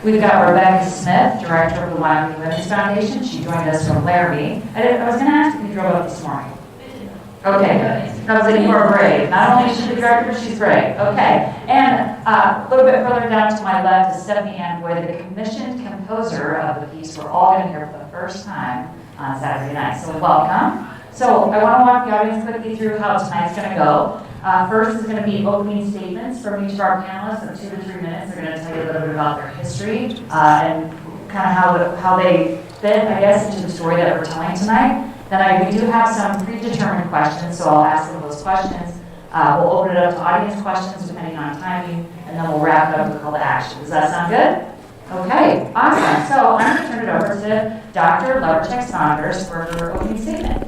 We've got Rebekah Smith, Director of the Wyoming Women's Foundation. She joined us from Laramie. I was going to ask if you drove up this morning. Okay, good. I was like, you are brave. Not only is she the director, she's brave. Okay, and a little bit further down to my left is Stephanie Anboy, the commissioned composer of the piece we're all going to hear for the first time on Saturday night. So welcome. So I want to walk the audience quickly through how tonight's going to go. First is going to be opening statements from each of our panelists in 2 to 3 minutes. They're going to tell you a little bit about their history and kind of how they fit, I guess, into the story that we're telling tonight. Then we do have some predetermined questions, so I'll ask them those questions. We'll open it up to audience questions depending on timing, and then we'll wrap it up with a call to action. Does that sound good? Okay, awesome. So I'm going to turn it over to Dr. Lovercheck-Saunders for her opening statement.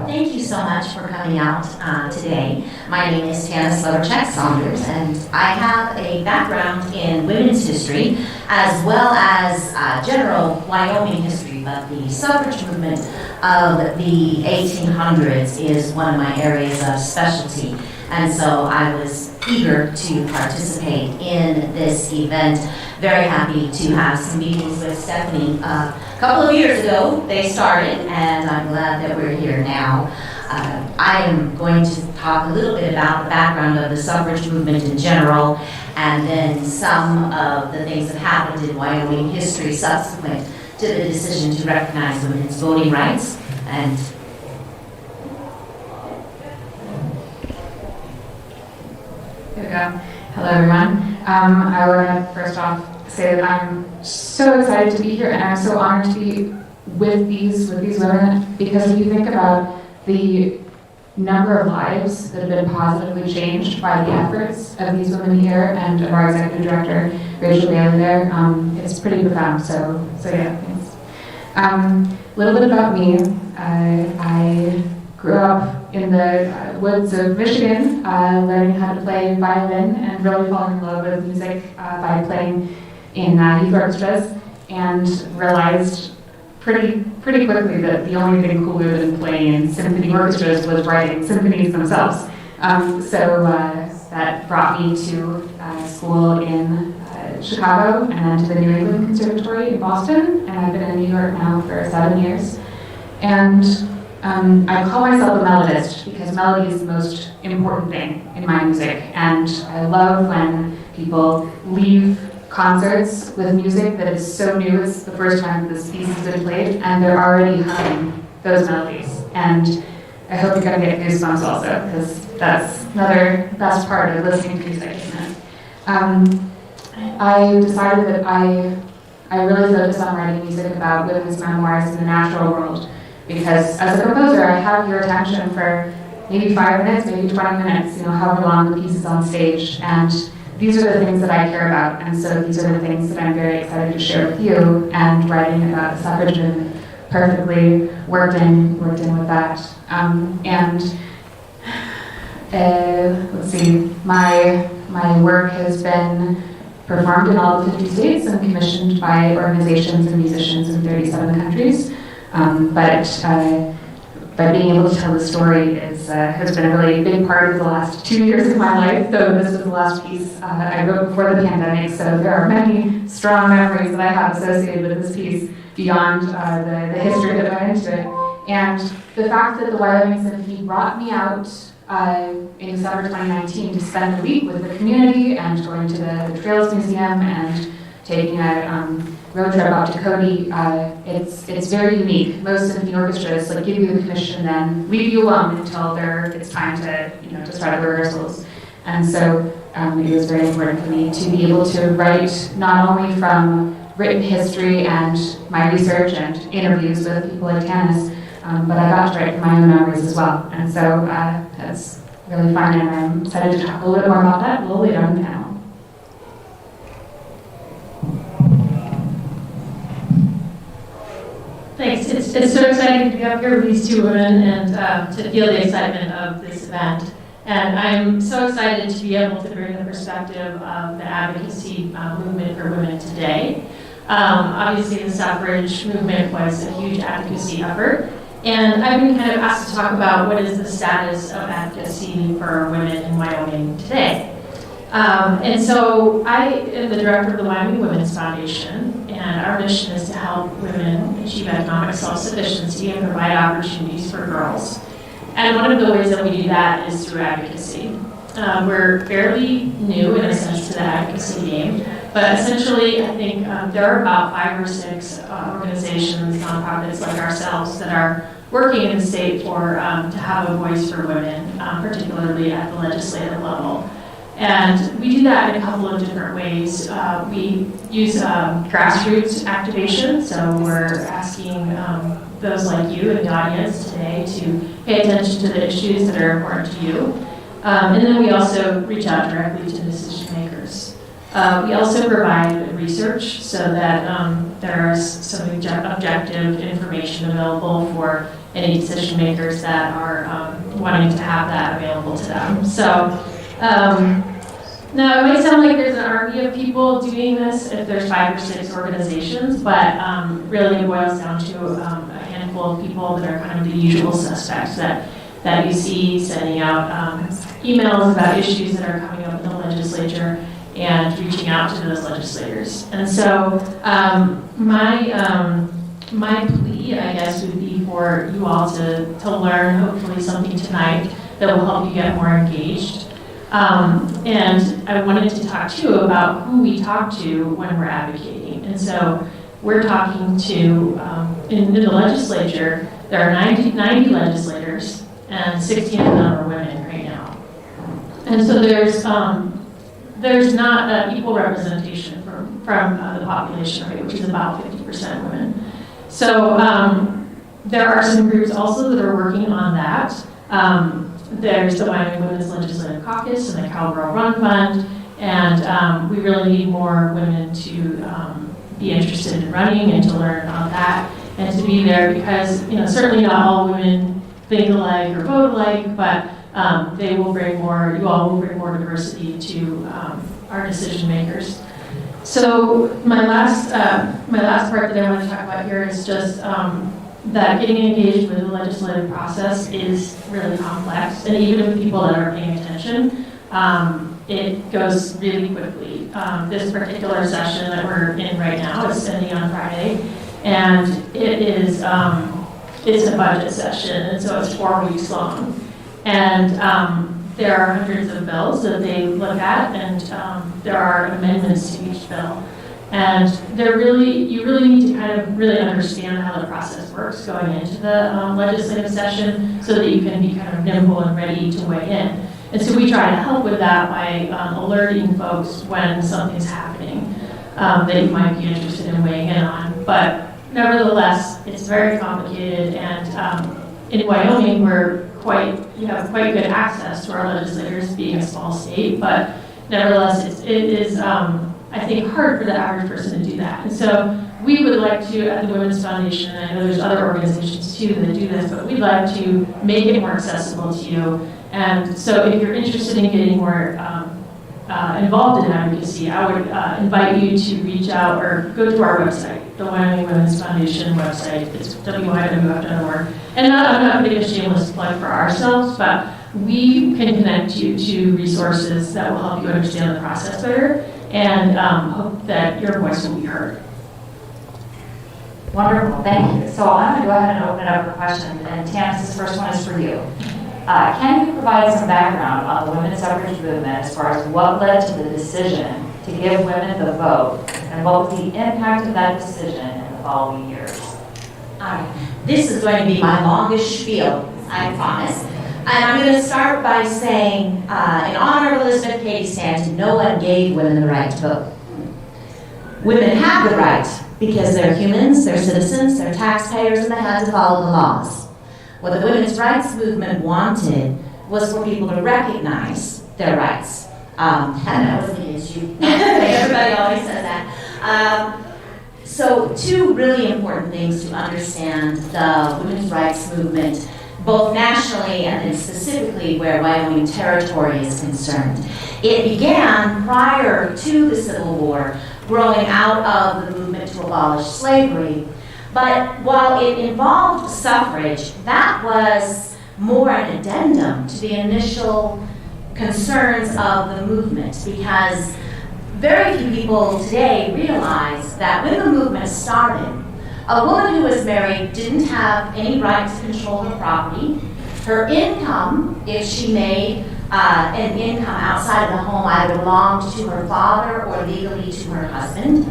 Thank you so much for coming out today. My name is Tanis Lovercheck-Saunders, and I have a background in women's history as well as general Wyoming history, but the suffrage movement of the 1800s is one of my areas of specialty. And so I was eager to participate in this event. Very happy to have some meetings with Stephanie. A couple of years ago, they started, and I'm glad that we're here now. I am going to talk a little bit about the background of the suffrage movement in general, and then some of the things that happened in Wyoming history subsequent to the decision to recognize women's voting rights. And here we go. Hello, everyone. I want to first off say that I'm so excited to be here, and I'm so honored to be with these women, because if you think about the number of lives that have been positively changed by the efforts of these women here and of our executive director, Rachel Bailey there, it's pretty profound. So yeah, thanks. A little bit about me. I grew up in the woods of Michigan, learning how to play violin and really falling in love with music by playing in youth orchestras, and realized pretty quickly that the only thing cooler than playing in symphony orchestras was writing symphonies themselves. So that brought me to school in Chicago, and then to the New England Conservatory in Boston, and I've been in New York now for 7 years. And I call myself a melodist because melody is the most important thing in my music, and I love when people leave concerts with music that is so new, it's the first time this piece has been played, and they're already humming those melodies. And I hope you're going to get goosebumps also, because that's another best part of listening to music, isn't it? I decided that I really focused on writing music about women's memoirs in the natural world, because as a composer, I have your attention for maybe 5 minutes, maybe 20 minutes, however long the piece is on stage. And these are the things that I care about, and so these are the things that I'm very excited to share with you, and writing about the suffrage movement perfectly worked in with that. Let's see, my work has been performed in all 50 states and commissioned by organizations and musicians in 37 countries. But being able to tell the story has been a really big part of the last 2 years of my life, though this was the last piece I wrote before the pandemic, so there are many strong memories that I have associated with this piece beyond the history that went into it. And the fact that the Wyoming Symphony brought me out in December 2019 to spend a week with the community and going to the Trails Museum and taking a road trip out to Cody, it's very unique. Most symphony orchestras give you the commission, then leave you alone until it's time to start the rehearsals. And so it was very important for me to be able to write not only from written history and my research and interviews with people like Tanis, but I got to write from my own memories as well. And so that's really fun, and I'm excited to talk a little bit more about that a little later on the panel. Thanks. It's so exciting to be up here with these two women and to feel the excitement of this event. And I'm so excited to be able to bring the perspective of the advocacy movement for women today. Obviously, the suffrage movement was a huge advocacy effort. And I've been kind of asked to talk about what is the status of advocacy for women in Wyoming today. And so I am the director of the Wyoming Women's Foundation, and our mission is to help women achieve economic self-sufficiency and provide opportunities for girls. And one of the ways that we do that is through advocacy. We're fairly new in a sense to the advocacy game, but essentially I think there are about 5 or 6 organizations, nonprofits like ourselves that are working in the state for to have a voice for women, particularly at the legislative level. And we do that in a couple of different ways. We use grassroots activation, so we're asking those like you in the audience today to pay attention to the issues that are important to you. And then we also reach out directly to decision makers. We also provide research so that there's some objective information available for any decision makers that are wanting to have that available to them. So now it might sound like there's an army of people doing this if there's 5 or 6 organizations, but really it boils down to a handful of people that are kind of the usual suspects that you see sending out emails about issues that are coming up in the legislature and reaching out to those legislators. And so my plea, I guess, would be for you all to learn hopefully something tonight that will help you get more engaged. And I wanted to talk to you about who we talk to when we're advocating. And so we're talking to, in the legislature, there are 90 legislators, and 16 of them are women right now. And so there's not an equal representation from the population rate, which is about 50% women. So there are some groups also that are working on that. There's the Wyoming Women's Legislative Caucus and the Cowgirl Run Fund, and we really need more women to be interested in running and to learn about that and to be there because, certainly not all women think alike or vote alike, but they will bring more, you all will bring more diversity to our decision makers. So my last part that I want to talk about here is just that getting engaged with the legislative process is really complex, and even with people that are paying attention, it goes really quickly. This particular session that we're in right now is ending on Friday, and it is it's a budget session, and so it's 4 weeks long. And there are hundreds of bills that they look at, and there are amendments to each bill. And you really need to kind of really understand how the process works going into the legislative session so that you can be kind of nimble and ready to weigh in. And so we try to help with that by alerting folks when something's happening that you might be interested in weighing in on. But nevertheless, it's very complicated, and in Wyoming, we have quite good access to our legislators, being a small state, but nevertheless, it is, I think, hard for the average person to do that. And so we would like to, at the Women's Foundation, and I know there's other organizations too that do this, but we'd like to make it more accessible to you. And so if you're interested in getting more involved in advocacy, I would invite you to reach out or go to our website, the Wyoming Women's Foundation website. It's wywf.org. And I'm not putting a shameless plug for ourselves, but we can connect you to resources that will help you understand the process better and hope that your voice will be heard. Wonderful, thank you. So I'm going to go ahead and open it up for questions. And Tanis, this first one is for you. Can you provide some background on the women's suffrage movement as far as what led to the decision to give women the vote, and what was the impact of that decision in the following years? This is going to be my longest spiel, I promise. And I'm going to start by saying, in honor of Elizabeth Cady Stanton, no one gave women the right to vote. Women have the right because they're humans, they're citizens, they're taxpayers, and they had to follow the laws. What the women's rights movement wanted was for people to recognize their rights. And that was the issue. Everybody always says that. So 2 really important things to understand the women's rights movement, both nationally and then specifically where Wyoming Territory is concerned. It began prior to the Civil War, growing out of the movement to abolish slavery. But while it involved suffrage, that was more an addendum to the initial concerns of the movement, because very few people today realize that when the movement started, a woman who was married didn't have any right to control her property. Her income, if she made an income outside of the home, either belonged to her father or legally to her husband.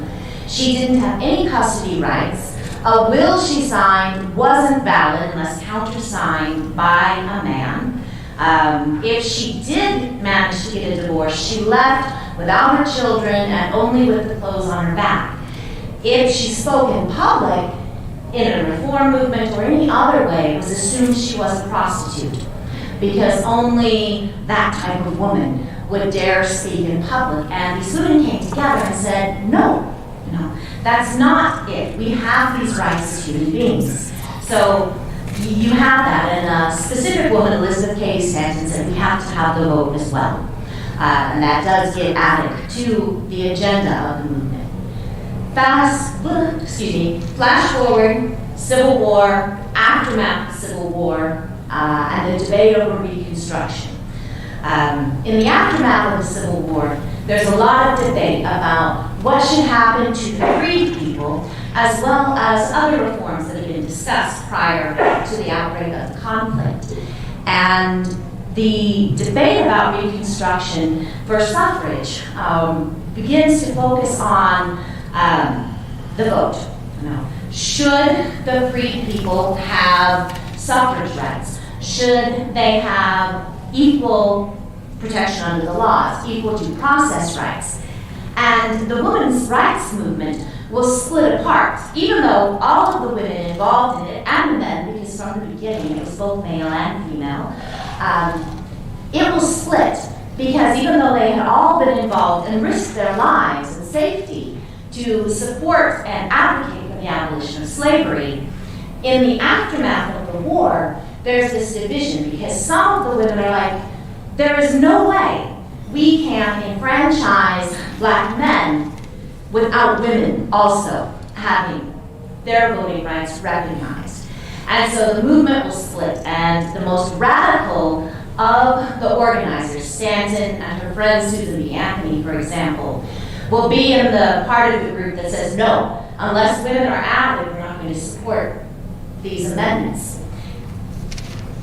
She didn't have any custody rights. A will she signed wasn't valid unless countersigned by a man. If she did manage to get a divorce, she left without her children and only with the clothes on her back. If she spoke in public, in a reform movement or any other way, it was assumed she was a prostitute, because only that type of woman would dare speak in public. And these women came together and said, no, that's not it. We have these rights as human beings. So you have that. And a specific woman, Elizabeth Cady Stanton, said we have to have the vote as well. And that does get added to the agenda of the movement. Flash forward, Civil War, aftermath of the Civil War, and the debate over Reconstruction. In the aftermath of the Civil War, there's a lot of debate about what should happen to the freed people, as well as other reforms that have been discussed prior to the outbreak of the conflict. And the debate about Reconstruction for suffrage begins to focus on the vote. Should the freed people have suffrage rights? Should they have equal protection under the laws, equal due process rights? And the women's rights movement will split apart, even though all of the women involved in it, and the men, because from the beginning it was both male and female, it will split, because even though they had all been involved and risked their lives and safety to support and advocate for the abolition of slavery, in the aftermath of the war, there's this division, because some of the women are like, there is no way we can enfranchise black men without women also having their voting rights recognized. And so the movement will split, and the most radical of the organizers, Stanton and her friend Susan B. Anthony, for example, will be in the part of the group that says, no, unless women are added, we're not going to support these amendments.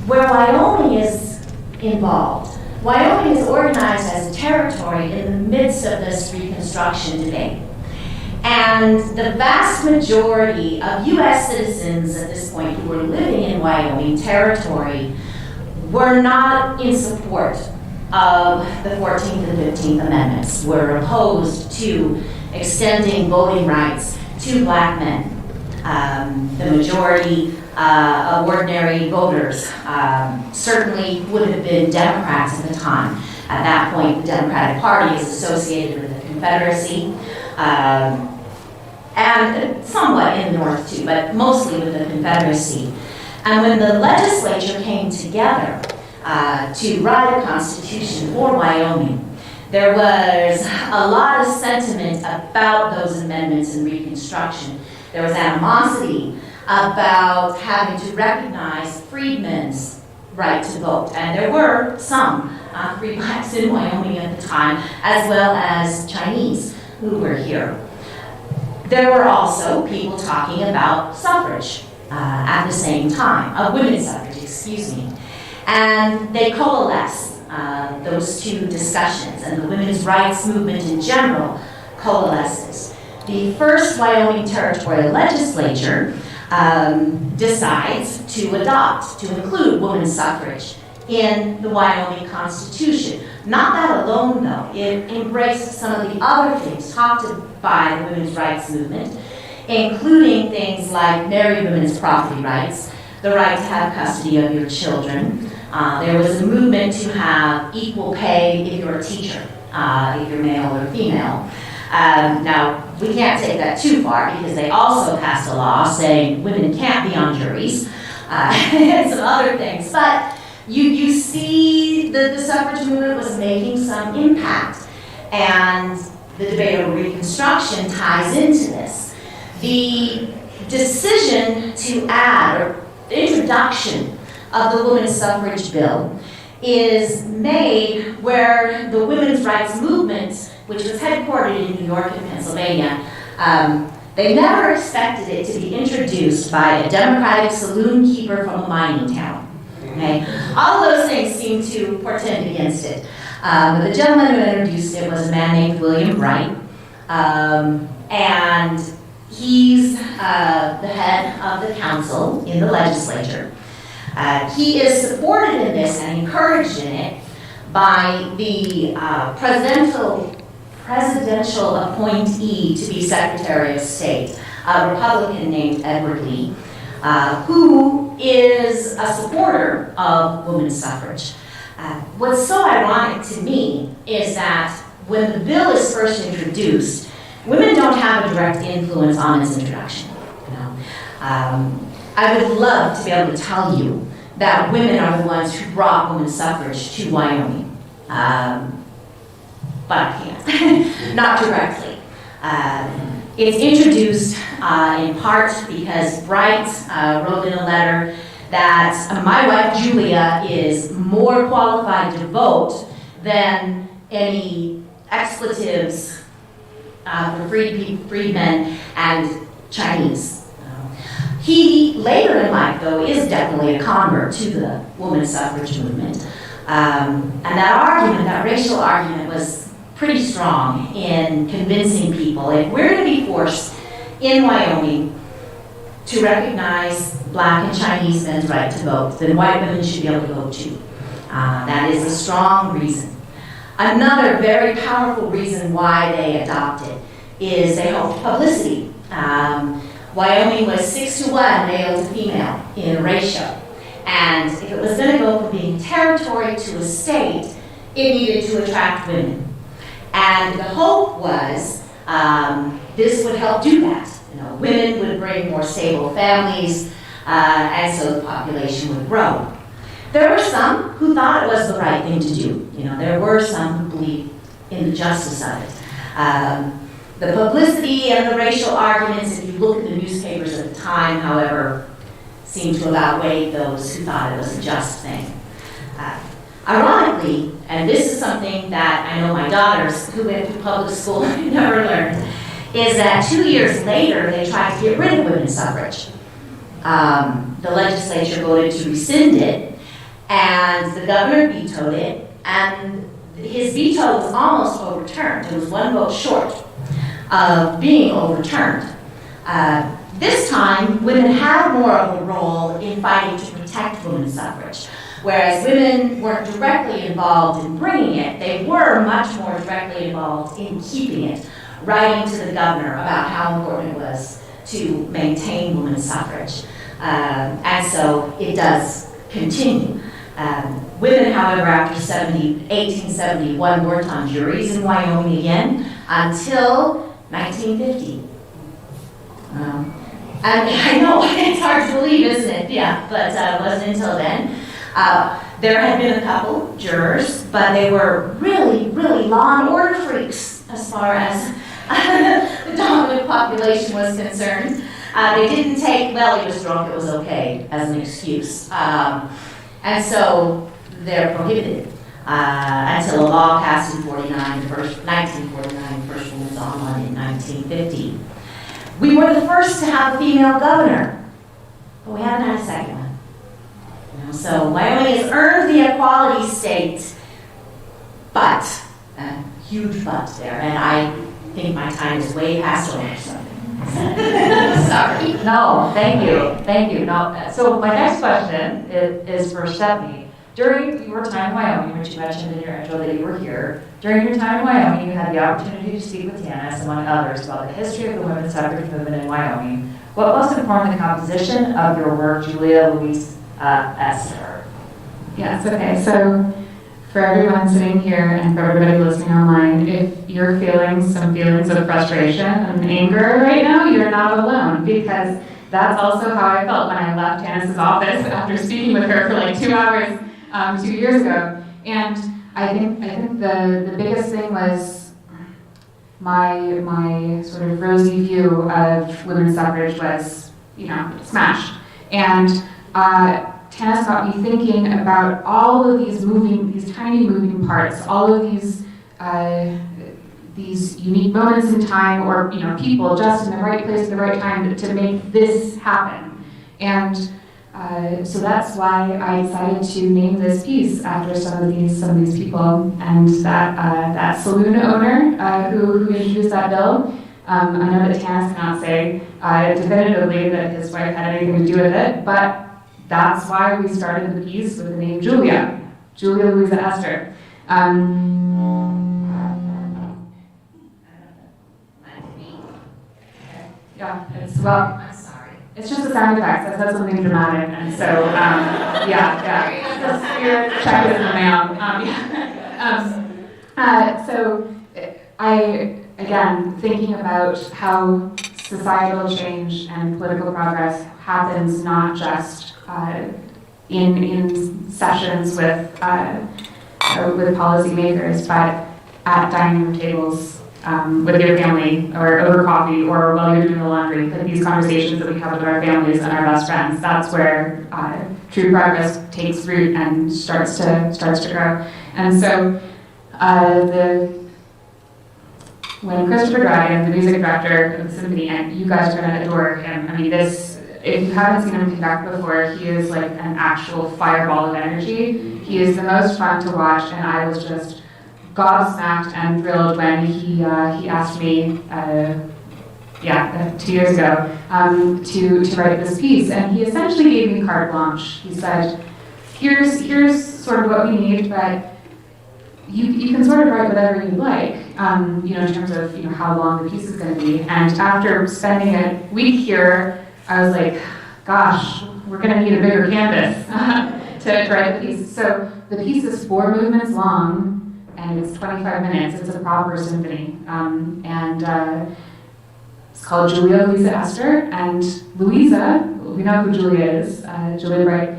Where Wyoming is involved, Wyoming is organized as a territory in the midst of this Reconstruction debate. And the vast majority of U.S. citizens at this point who were living in Wyoming territory were not in support of the 14th and 15th Amendments, were opposed to extending voting rights to black men. The majority of ordinary voters certainly would have been Democrats at the time. At that point, the Democratic Party is associated with the Confederacy, and somewhat in the North too, but mostly with the Confederacy. And when the legislature came together to write a constitution for Wyoming, there was a lot of sentiment about those amendments in Reconstruction. There was animosity about having to recognize freedmen's right to vote. And there were some free blacks in Wyoming at the time, as well as Chinese who were here. There were also people talking about suffrage at the same time, women's suffrage, excuse me. And they coalesce, those two discussions, and the women's rights movement in general coalesces. The first Wyoming territorial legislature decides to adopt, to include women's suffrage in the Wyoming Constitution. Not that alone, though. It embraced some of the other things talked by the women's rights movement, including things like married women's property rights, the right to have custody of your children. There was a movement to have equal pay if you're a teacher, if you're male or female. Now, we can't take that too far, because they also passed a law saying women can't be on juries and some other things. But you see the suffrage movement was making some impact, and the debate over Reconstruction ties into this. The decision to add, or the introduction of the women's suffrage bill, is made where the women's rights movement, which was headquartered in New York and Pennsylvania, they never expected it to be introduced by a Democratic saloon keeper from a mining town. Okay? All of those things seem to portend against it. But the gentleman who introduced it was a man named William Wright, and he's the head of the council in the legislature. He is supported in this and encouraged in it by the presidential appointee to be Secretary of State, a Republican named Edward Lee, who is a supporter of women's suffrage. What's so ironic to me is that when the bill is first introduced, women don't have a direct influence on its introduction. You know? I would love to be able to tell you that women are the ones who brought women's suffrage to Wyoming, but I can't, not directly. It's introduced in part because Bright wrote in a letter that my wife Julia is more qualified to vote than any expletives for freedmen and Chinese. He, later in life, though, is definitely a convert to the women's suffrage movement. And that argument, that racial argument, was pretty strong in convincing people if we're going to be forced in Wyoming to recognize Black and Chinese men's right to vote, then white women should be able to vote too. That is a strong reason. Another very powerful reason why they adopted is they hoped publicity. Wyoming was 6-to-1 male to female in ratio. And if it was going to go from being territory to a state, it needed to attract women. And the hope was this would help do that. You know, women would bring more stable families, and so the population would grow. There were some who thought it was the right thing to do. You know, there were some who believed in the justice of it. The publicity and the racial arguments, if you look at the newspapers at the time, however, seem to have outweighed those who thought it was a just thing. Ironically, and this is something that I know my daughters who went through public school never learned, is that 2 years later they tried to get rid of women's suffrage. The legislature voted to rescind it, and the governor vetoed it, and his veto was almost overturned. It was one vote short of being overturned. This time, women had more of a role in fighting to protect women's suffrage. Whereas women weren't directly involved in bringing it, they were much more directly involved in keeping it, writing to the governor about how important it was to maintain women's suffrage. And so it does continue. Women, however, after 1871 weren't on juries in Wyoming again until 1950. And I know it's hard to believe, isn't it? Yeah, but it wasn't until then. There had been a couple jurors, but they were really, really law and order freaks as far as the dominant population was concerned. They didn't take, well, he was drunk, it was okay, as an excuse. And so they're prohibited until a law passed in 1949, the first one was on one in 1950. We were the first to have a female governor, but we haven't had a second one. You know, so Wyoming has earned the equality state, but, a huge but there, and I think my time is way past over something. Sorry. No, thank you. No, so my next question is for Stephanie. During your time in Wyoming, which you mentioned in your intro that you were here, during your time in Wyoming, you had the opportunity to speak with Tanis, among others, about the history of the women's suffrage movement in Wyoming. What most informed the composition of your work, Julia, Louise, Esther? Yes, okay, so for everyone sitting here and for everybody listening online, if you're feeling some feelings of frustration and anger right now, you're not alone, because that's also how I felt when I left Tanis's office after speaking with her for like 2 hours 2 years ago. And I think the biggest thing was my sort of rosy view of women's suffrage was, smashed. And Tanis got me thinking about all of these tiny moving parts, all of these unique moments in time, or people just in the right place at the right time to make this happen. And so that's why I decided to name this piece after some of these people. And that saloon owner who introduced that bill, I know that Tanis cannot say definitively that his wife had anything to do with it, but that's why we started the piece with the name Julia Louisa Esther. Yeah, I'm sorry. it's just a sound effect. That says something dramatic, and so just here, check it in the mail. So I again thinking about how societal change and political progress happens not just in sessions with policymakers, but at dining room tables. With your family, or over coffee, or while you're doing the laundry, like these conversations that we have with our families and our best friends. That's where true progress takes root and starts to grow. And so, when Christopher Dragon, the music director of the Symphony, and you guys are going to adore him. I mean, if you haven't seen him conduct before, he is like an actual fireball of energy. He is the most fun to watch, and I was just gobsmacked and thrilled when he asked me 2 years ago to write this piece, and he essentially gave me carte blanche. He said, here's sort of what we need, but you can sort of write whatever you like, in terms of how long the piece is going to be. And after spending a week here, I was like, gosh, we're going to need a bigger canvas to write the piece. So the piece is 4 movements long, and it's 25 minutes. It's a proper symphony. It's called Julia Louisa Esther. And Louisa, we know who Julia is, Julia Bright.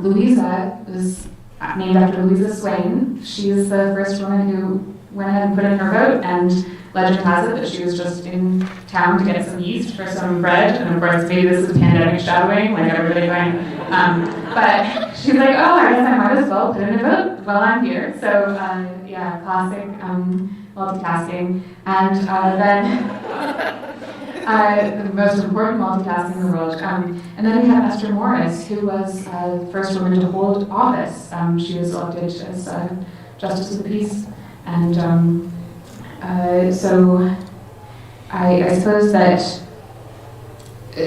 Louisa was named after Louisa Swain. She is the first woman who went ahead and put in her vote. And legend has it that she was just in town to get some yeast for some bread. And of course, maybe this is pandemic shadowing, like everybody going. But she's like, oh, I guess I might as well put in a vote while I'm here. So classic multitasking. And then the most important multitasking in the world. And then we have Esther Morris, who was the first woman to hold office. She was elected as Justice of the Peace. And so I suppose that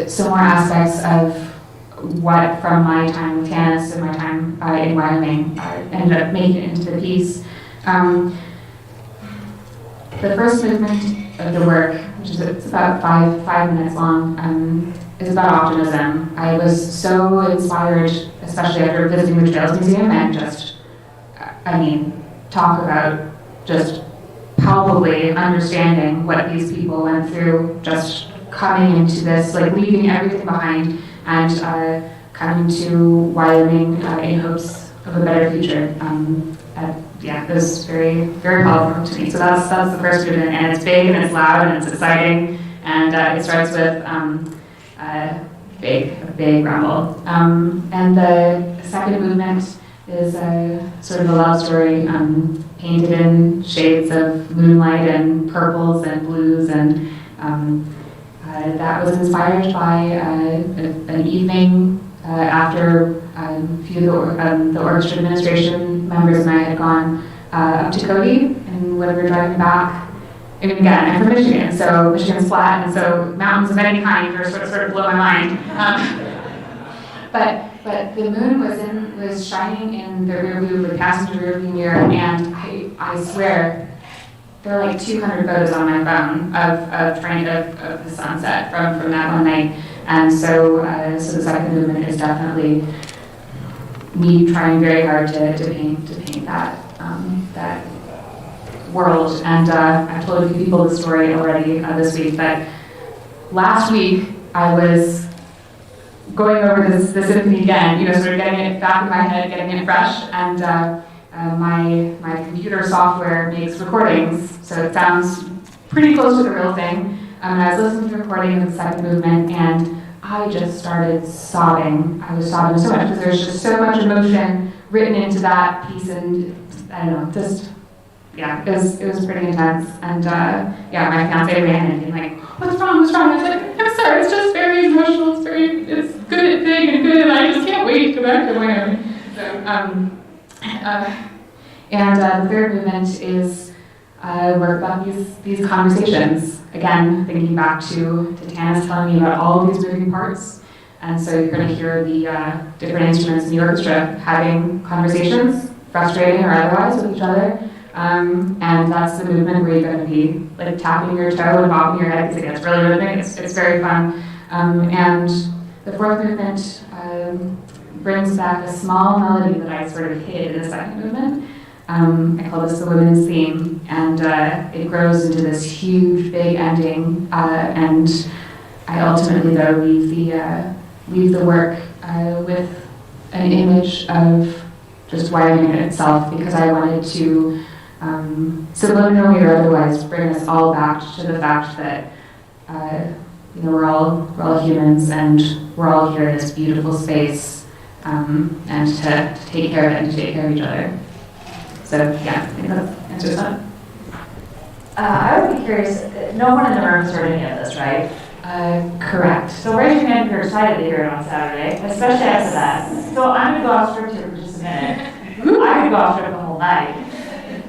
some more aspects of what from my time with Tanis and my time in Wyoming ended up making it into the piece. The first movement of the work, which is it's about five minutes long, is about optimism. I was so inspired, especially after visiting the Trails Museum, and talk about just palpably understanding what these people went through, just coming into this, like leaving everything behind and coming to Wyoming in hopes of a better future. It was very, very powerful to me. So that's the first movement, and it's big and it's loud and it's exciting, and it starts with a big rumble. And the second movement is sort of a love story painted in shades of moonlight and purples and blues, and that was inspired by an evening after a few of the orchestra administration members and I had gone up to Cody, and when we were driving back, and again, I'm from Michigan, so Michigan's flat, and so mountains of any kind are sort of blow my mind. But the moon was shining in the rear view, the passenger rear view mirror, and I swear there are like 200 photos on my phone of the sunset from that one night. And so the second movement is definitely me trying very hard to paint that world. And I've told a few people the story already this week, but last week I was going over the symphony again, sort of getting it back in my head, getting it fresh, and my computer software makes recordings, so it sounds pretty close to the real thing. And I was listening to the recording of the second movement, and I just started sobbing. I was sobbing so much because there's just so much emotion written into that piece, and I don't know, just, yeah, it was pretty intense. And yeah, my fiance ran in and like, what's wrong? What's wrong? I was like, I'm sorry, it's just very emotional. It's good and big and good, and I just can't wait to go back to Wyoming. So, the third movement is work about these conversations. Again, thinking back to Tanis telling me about all of these moving parts. And so you're going to hear the different instruments in the orchestra having conversations, frustrating or otherwise, with each other. And that's the movement where you're going to be like tapping your toe and bobbing your head because it gets really rhythmic. It's very fun. And the fourth movement brings back a small melody that I sort of hid in the second movement. I call this the women's theme, and it grows into this huge, big ending. And I ultimately, though, leave the work with an image of just Wyoming in itself, because I wanted to subliminally or otherwise bring us all back to the fact that we're all humans, and we're all here in this beautiful space, and to take care of it and to take care of each other. So yeah, I think that answers that. I would be curious, no one in the room has heard any of this, right? Correct. So raise your hand if you're excited to hear it on Saturday, especially after that. So I'm going to go off script here for just a minute. I could go off script the whole night.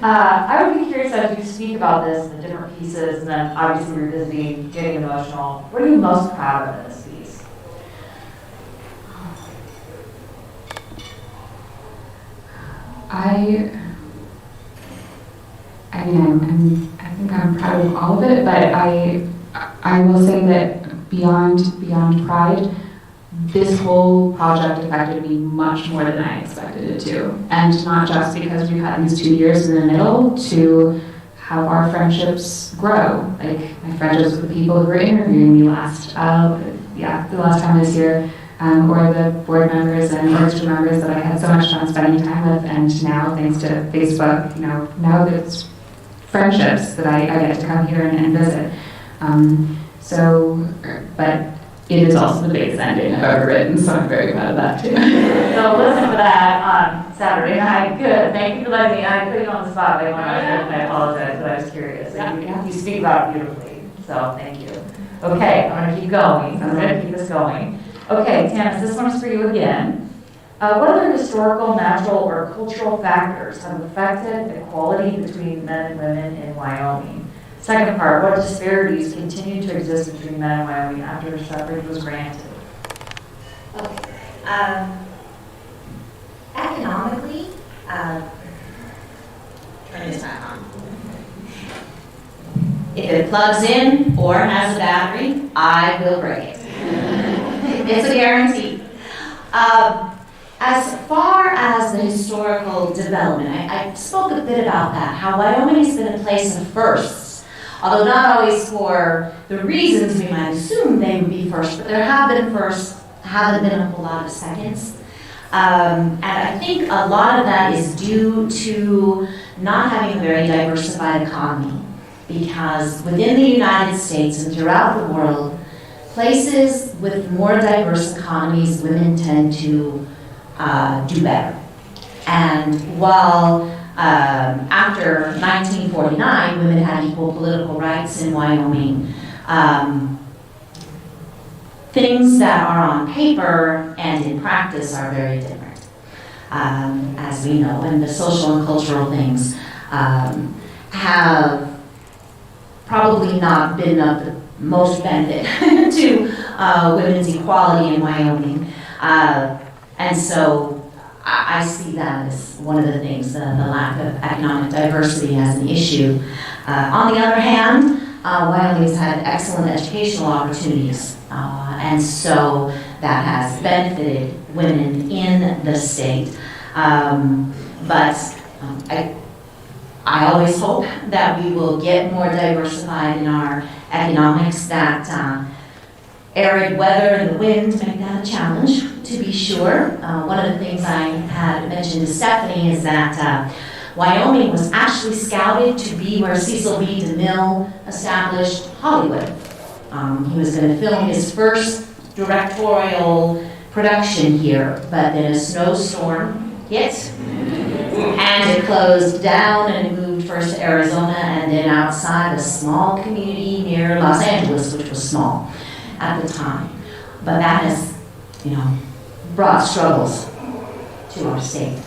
I would be curious as you speak about this, the different pieces, and then obviously revisiting, getting emotional. What are you most proud of in this piece? I think I'm proud of all of it, but I will say that beyond pride, this whole project affected me much more than I expected it to. And not just because we've had these 2 years in the middle to have our friendships grow. Like my friendships with the people who were interviewing me the last time I was here, or the board members and orchestra members that I had so much fun spending time with, and now thanks to Facebook, now it's friendships that I get to come here and visit. But it is also the biggest ending I've ever written, so I'm very proud of that too. So listen for that on Saturday night. Good. Thank you for letting me. I put you on the spot. I apologize, but I was curious. You speak about it beautifully, so thank you. Okay, I'm going to keep going. I'm going to keep this going. Okay, Tanis, this one is for you again. What other historical, natural, or cultural factors have affected equality between men and women in Wyoming? Second part, what disparities continue to exist between men and Wyoming after suffrage was granted? Okay. Economically, turn this back on. If it plugs in or has a battery, I will break it. It's a guarantee. As far as the historical development, I spoke a bit about that, how Wyoming has been a place of firsts, although not always for the reasons we might assume they would be first, but there have been firsts, haven't been a whole lot of seconds. And I think a lot of that is due to not having a very diversified economy, because within the United States and throughout the world, places with more diverse economies, women tend to do better. And while after 1949, women had equal political rights in Wyoming, things that are on paper and in practice are very different, as we know, and the social and cultural things have probably not been of the most benefit to women's equality in Wyoming. And so I see that as one of the things, the lack of economic diversity as an issue. On the other hand, Wyoming's had excellent educational opportunities, and so that has benefited women in the state. But I always hope that we will get more diversified in our economics, that arid weather and the wind make that a challenge, to be sure. One of the things I had mentioned to Stephanie is that Wyoming was actually scouted to be where Cecil B. DeMille established Hollywood. He was going to film his first directorial production here, but then a snowstorm hit, and it closed down, and it moved first to Arizona and then outside a small community near Los Angeles, which was small at the time. But that has, brought struggles to our state.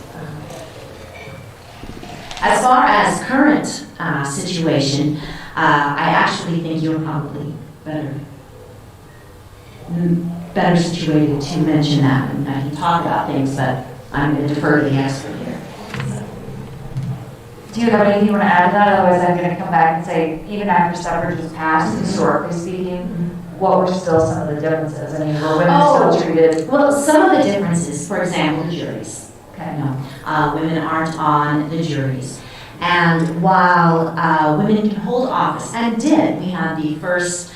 As far as current situation, I actually think you're probably better situated to mention that. And I can talk about things, but I'm going to defer to the expert here. Do you have anything you want to add to that? Otherwise, I'm going to come back and say, even after suffrage was passed, historically speaking, what were still some of the differences? I mean, were women still treated? Well, some of the differences, for example, the juries. Okay. Women aren't on the juries. And while women can hold office, and did, we had the first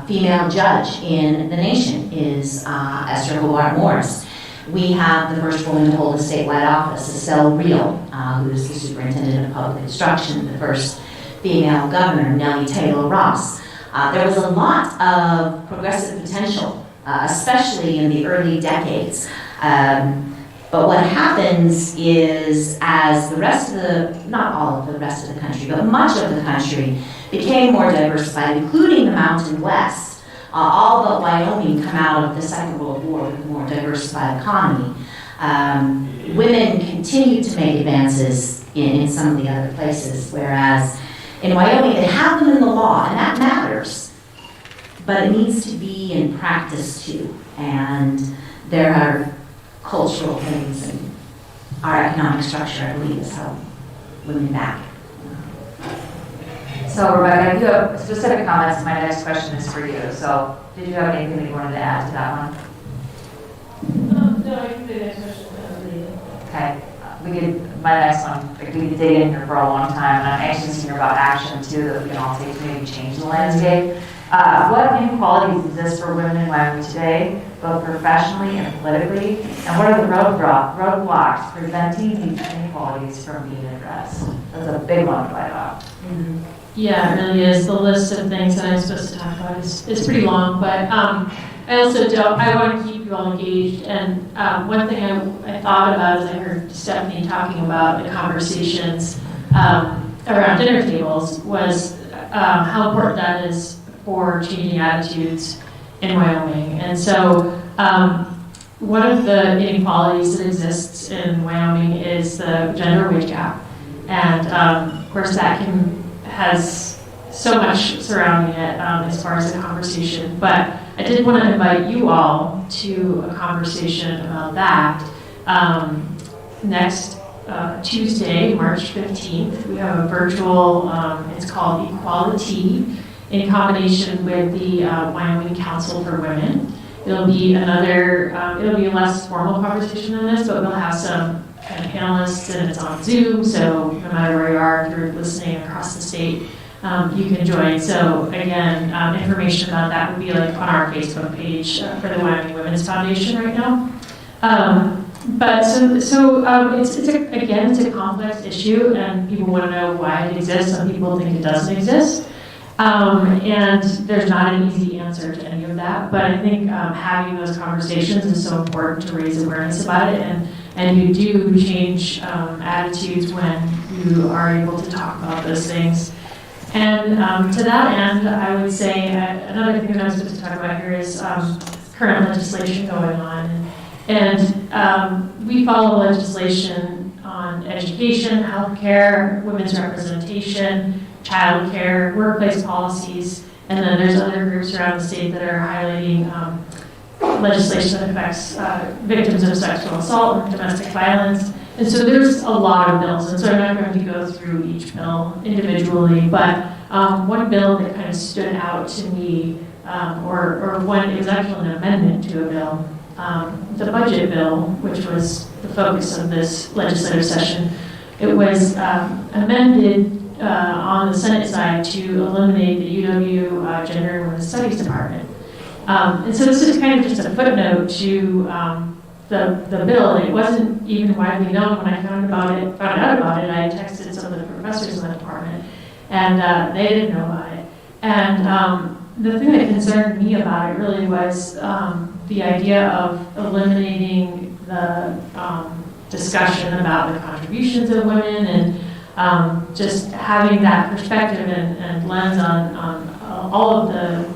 female judge in the nation is Esther Morris. We have the first woman to hold a statewide office, Estelle Real, who is the superintendent of public instruction, the first female governor, Nellie Taylor Ross. There was a lot of progressive potential, especially in the early decades. But what happens is, as the rest of the, not all of the rest of the country, but much of the country became more diversified, including the Mountain West, all but Wyoming come out of the Second World War with a more diversified economy. Women continued to make advances in some of the other places, whereas in Wyoming they have them in the law, and that matters, but it needs to be in practice too. And there are cultural things, and our economic structure, I believe, has held women back. So, Rebekah, you have specific comments. My next question is for you. So, did you have anything that you wanted to add to that one? No, I think the next question was related. Okay. My next one, we could dig in here for a long time, and I'm anxious to hear about action too that we can all take to maybe change the landscape. What inequalities exist for women in Wyoming today, both professionally and politically, and what are the roadblocks preventing these inequalities from being addressed? That's a big one to bite off. Mm-hmm. Yeah, it really is. The list of things that I'm supposed to talk about is pretty long, but I also I want to keep you all engaged. And one thing I thought about as I heard Stephanie talking about the conversations around dinner tables was how important that is for changing attitudes in Wyoming. And so one of the inequalities that exists in Wyoming is the gender wage gap. And of course that has so much surrounding it as far as the conversation. But I did want to invite you all to a conversation about that. Next Tuesday, March 15th, we have a virtual, it's called Equality, in combination with the Wyoming Council for Women. It'll be it'll be a less formal conversation than this, but we'll have some kind of panelists, and it's on Zoom, so no matter where you are, if you're listening across the state, you can join. So again, information about that would be like on our Facebook page for the Wyoming Women's Foundation right now. But it's a complex issue, and people want to know why it exists. Some people think it doesn't exist. And there's not an easy answer to any of that, but I think having those conversations is so important to raise awareness about it, and you do change attitudes when you are able to talk about those things. And to that end, I would say another thing that I was supposed to talk about here is current legislation going on. And we follow legislation on education, healthcare, women's representation, child care, workplace policies, and then there's other groups around the state that are highlighting legislation that affects victims of sexual assault and domestic violence. And so there's a lot of bills, and so I'm not going to go through each bill individually, but one bill that kind of stood out to me, or one, it was actually an amendment to a bill, the budget bill, which was the focus of this legislative session. It was amended on the Senate side to eliminate the UW Gender and Women's Studies Department. And so this is kind of just a footnote to the bill. It wasn't even widely known when I found out about it. I texted some of the professors in the department, and they didn't know about it. And the thing that concerned me about it really was the idea of eliminating the discussion about the contributions of women and just having that perspective and lens on all of the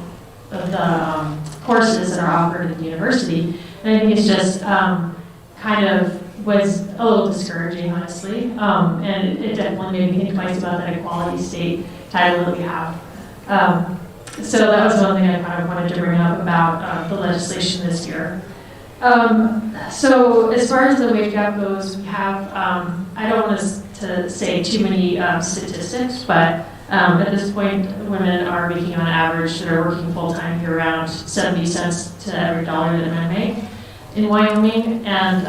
courses that are offered at the university. And I think it's just kind of was a little discouraging, honestly. And it definitely made me think twice about that equality state title that we have. So that was one thing I kind of wanted to bring up about the legislation this year. So as far as the wage gap goes, we have, I don't want to say too many statistics, but at this point, women are making on average that are working full-time year-round 70 cents to every dollar that men make in Wyoming. And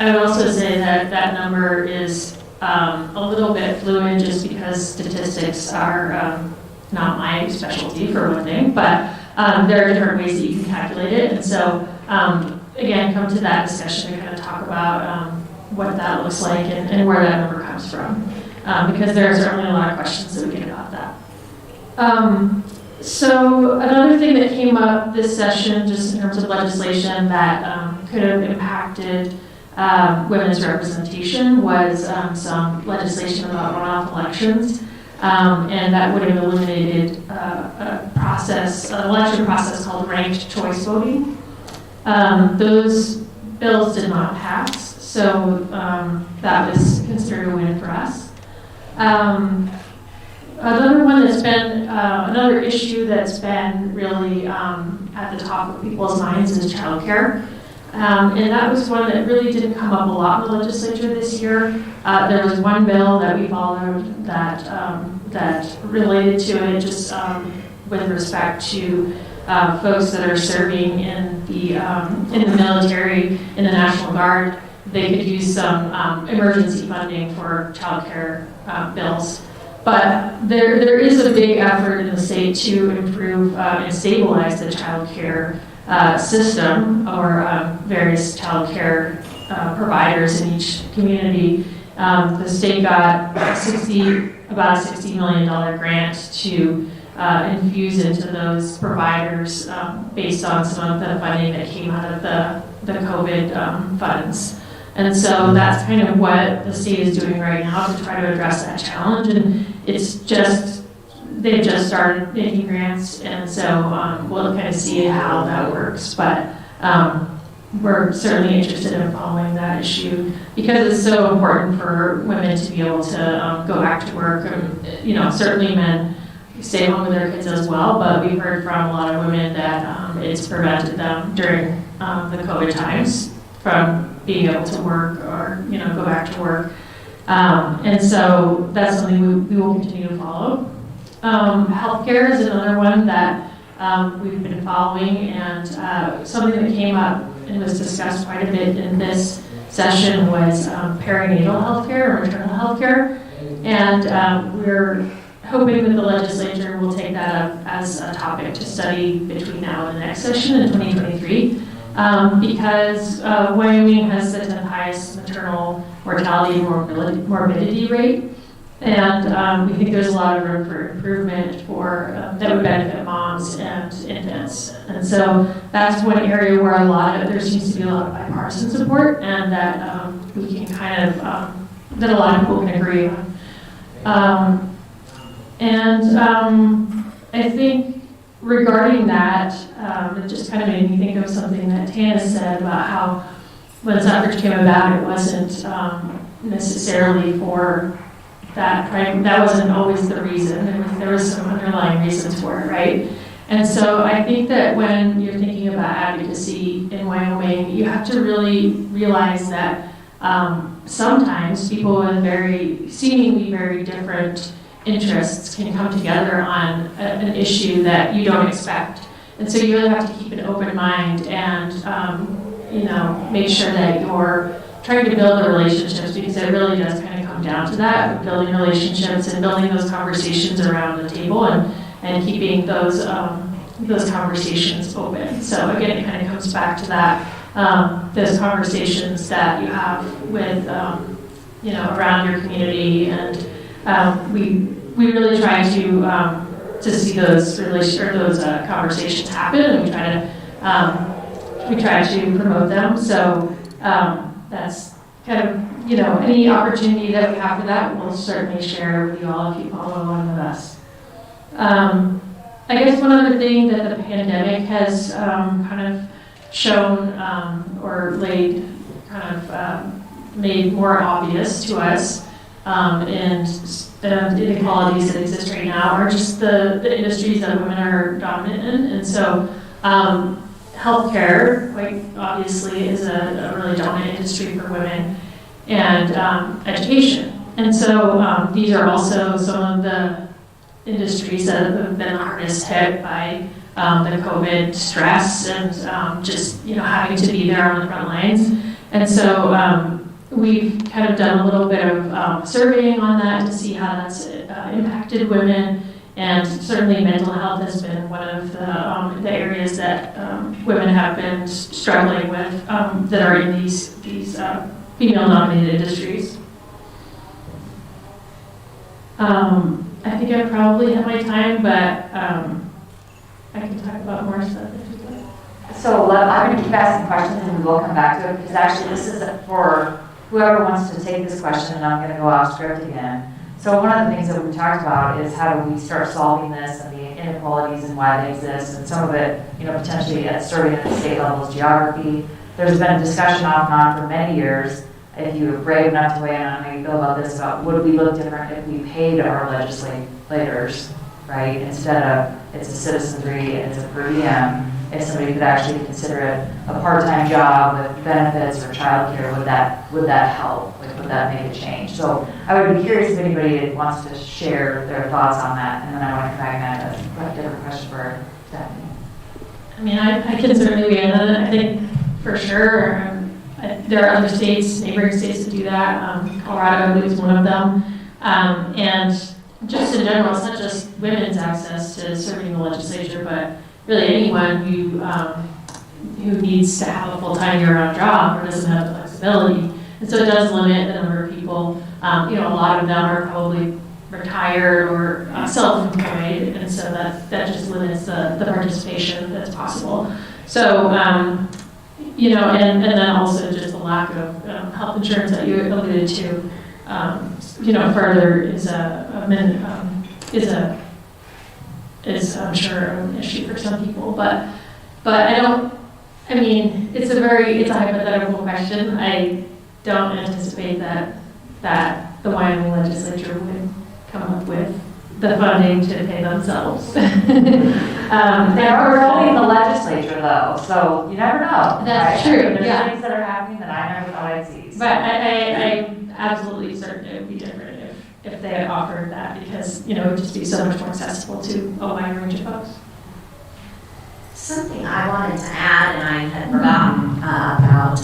I would also say that that number is a little bit fluid just because statistics are not my specialty for one thing, but there are different ways that you can calculate it. And so, again, come to that discussion and kind of talk about what that looks like and where that number comes from. Because there are certainly a lot of questions that we get about that. So another thing that came up this session, just in terms of legislation that could have impacted women's representation, was some legislation about runoff elections. And that would have eliminated an election process called ranked choice voting. Those bills did not pass, so that was considered a win for us. Another one that's been, another issue that's been really at the top of people's minds is childcare. And that was one that really didn't come up a lot in the legislature this year. There was one bill that we followed that related to it, just with respect to folks that are serving in the military, in the National Guard. They could use some emergency funding for childcare bills. But there is a big effort in the state to improve and stabilize the child care system, or various child care providers in each community. The state got about a $60 million grant to infuse into those providers based on some of the funding that came out of the COVID funds. And so that's kind of what the state is doing right now to try to address that challenge. And they've just started making grants, and so we'll kind of see how that works. But we're certainly interested in following that issue because it's so important for women to be able to go back to work. Certainly men stay home with their kids as well, but we've heard from a lot of women that it's prevented them during the COVID times from being able to work or go back to work. And so that's something we will continue to follow. Healthcare is another one that we've been following, and something that came up and was discussed quite a bit in this session was perinatal healthcare or maternal healthcare. And we're hoping that the legislature will take that up as a topic to study between now and the next session in 2023. Because Wyoming has the 10th highest maternal mortality and morbidity rate. And we think there's a lot of room for improvement that would benefit moms and infants. And so that's one area where there seems to be a lot of bipartisan support, and that we can kind of, that a lot of people can agree on. I think regarding that, it just kind of made me think of something that Tanis said about how when suffrage came about, it wasn't necessarily for that, right? That wasn't always the reason. There was some underlying reasons for it, right? And so I think that when you're thinking about advocacy in Wyoming, you have to really realize that sometimes people with seemingly very different interests can come together on an issue that you don't expect. And so you really have to keep an open mind and, make sure that you're trying to build the relationships, because it really does kind of come down to that, building relationships and building those conversations around the table and keeping those conversations open. So again, it kind of comes back to that, those conversations that you have with, around your community. And we really try to to see those conversations happen, and we try to promote them. So that's kind of, any opportunity that we have for that, we'll certainly share with you all if you follow along with us. I guess one other thing that the pandemic has kind of shown or laid kind of made more obvious to us, and inequalities that exist right now are just the industries that women are dominant in. And so healthcare, quite obviously, is a really dominant industry for women, and education. And so these are also some of the industries that have been hardest hit by the COVID stress and just having to be there on the front lines. And so we've kind of done a little bit of surveying on that to see how that's impacted women, and certainly mental health has been one of the areas that women have been struggling with that are in these female-dominated industries. I think I probably have my time, but I can talk about more stuff if you'd like. So I'm going to keep asking questions and we will come back to it, because actually this is for whoever wants to take this question, and I'm going to go off script again. So one of the things that we talked about is how do we start solving this and the inequalities and why they exist, and some of it, potentially starting at the state level is geography. There's been a discussion off and on for many years. If you were brave enough to weigh in on how you feel about this, about would we look different if we paid our legislators, right? Instead of it's a citizenry and it's a per diem, if somebody could actually consider it a part-time job with benefits or childcare, would that help? Like, would that make a change? So I would be curious if anybody wants to share their thoughts on that, and then I want to come back and have a different question for Stephanie. I mean, I can certainly weigh in on it. I think for sure there are other states, neighboring states that do that. Colorado, I believe, is one of them. And just in general, it's not just women's access to serving the legislature, but really anyone who needs to have a full-time year-round job or doesn't have the flexibility. And so it does limit the number of people. A lot of them are probably retired or self-employed, and so that just limits the participation that's possible. So, and then also just the lack of health insurance that you alluded to, further is I'm sure an issue for some people, but it's a hypothetical question. I don't anticipate that the Wyoming legislature would come up with the funding to pay themselves. They are only in the legislature, though, so you never know. That's right? true. There's things that are happening that I never thought I'd see. So. But I'm absolutely certain it would be different if they had offered that, because it would just be so much more accessible to a wide range of folks. Something I wanted to add, and I had forgotten about,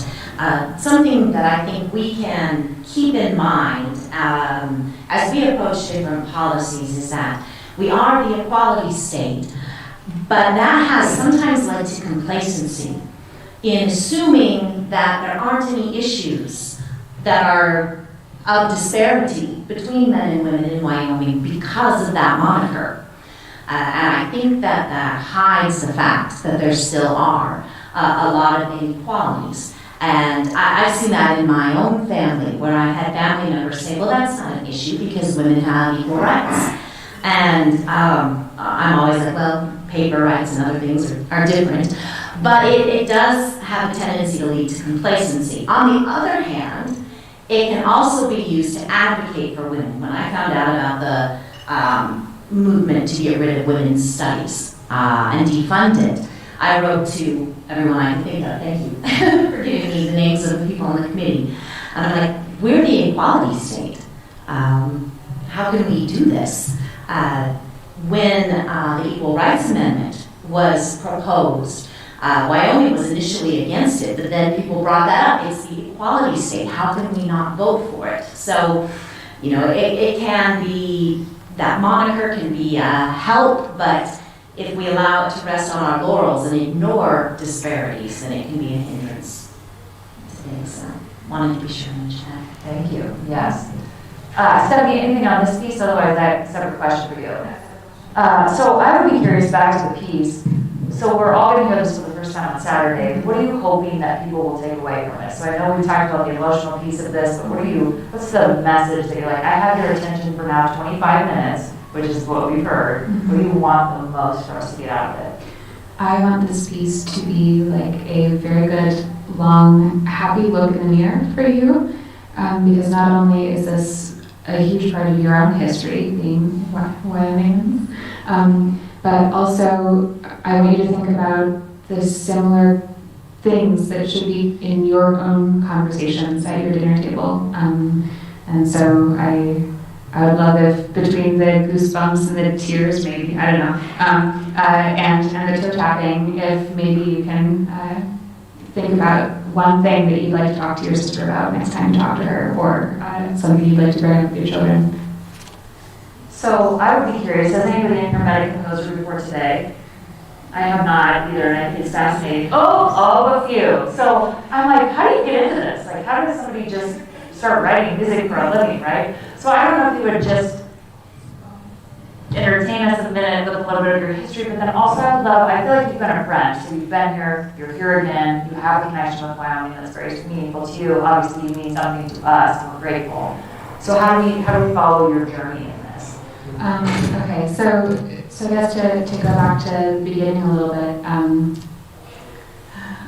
something that I think we can keep in mind as we approach different policies is that we are the equality state, but that has sometimes led to complacency in assuming that there aren't any issues that are of disparity between men and women in Wyoming because of that moniker. And I think that hides the fact that there still are a lot of inequalities. And I've seen that in my own family, where I had family members say, well, that's not an issue because women have equal rights. And I'm always like, well, paper rights and other things are different. But it does have a tendency to lead to complacency. On the other hand, it can also be used to advocate for women. When I found out about the movement to get rid of women's studies and defund it, I wrote to everyone I could think of, thank you for giving me the names of the people on the committee. And I'm like, we're the equality state. How can we do this? When the Equal Rights Amendment was proposed, Wyoming was initially against it, but then people brought that up. It's the equality state. How can we not vote for it? So, it can be, that moniker can be a help, but if we allow it to rest on our laurels and ignore disparities, then it can be a hindrance to things. So, wanted to be sure to mention that. Thank you. Yes. Stephanie, anything on this piece? Otherwise, I have a separate question for you. So I would be curious, back to the piece. So we're all going to hear this for the first time on Saturday. What are you hoping that people will take away from it? So I know we talked about the emotional piece of this, but what's the message that you're like, I have your attention for now 25 minutes, which is what we've heard. What do you want the most for us to get out of it? I want this piece to be like a very good, long, happy look in the mirror for you, because not only is this a huge part of your own history, being Wyoming, but also I want you to think about the similar things that should be in your own conversations at your dinner table. And so I would love if between the goosebumps and the tears, maybe, I don't know, and the toe tapping, if maybe you can think about one thing that you'd like to talk to your sister about next time you talk to her, or something you'd like to bring up with your children. So I would be curious, has anybody in here met a composer before today? I have not either, and I think it's fascinating. Oh, all but few. So I'm like, how do you get into this? Like, how does somebody just start writing music for a living, right? So I don't know if you would just entertain us a minute with a little bit of your history, but then also I feel like you've been a friend. So you've been here, you're here again, you have a connection with Wyoming that's very meaningful to you. Obviously, you mean something to us, and we're grateful. So how do we follow your journey in this? Okay, so I guess to go back to the beginning a little bit,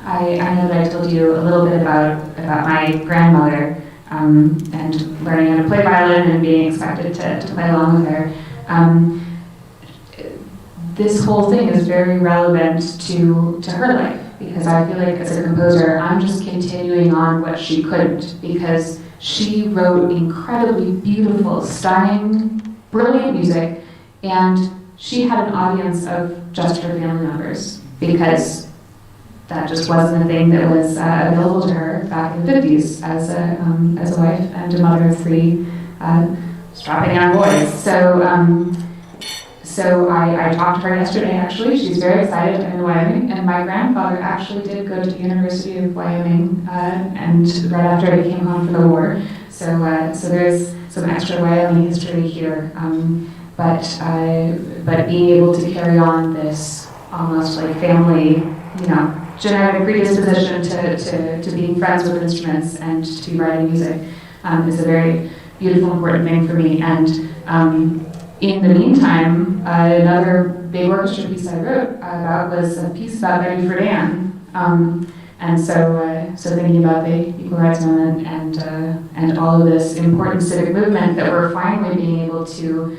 I know that I told you a little bit about my grandmother, and learning how to play violin and being expected to play along with her. This whole thing is very relevant to her life, because I feel like as a composer, I'm just continuing on what she couldn't, because she wrote incredibly beautiful, stunning, brilliant music, and she had an audience of just her family members, because that just wasn't a thing that was available to her back in the 50s as a wife and a mother of three strapping young boys. So I talked to her yesterday, actually. She's very excited I'm in Wyoming, and my grandfather actually did go to the University of Wyoming, and right after he came home from the war. So there's some extra Wyoming history here. But being able to carry on this almost like family, genetic predisposition to being friends with instruments and to writing music is a very beautiful, important thing for me. And in the meantime, another big orchestra piece I wrote about was a piece about Betty Friedan. And so thinking about the Equal Rights Movement and all of this important civic movement that we're finally being able to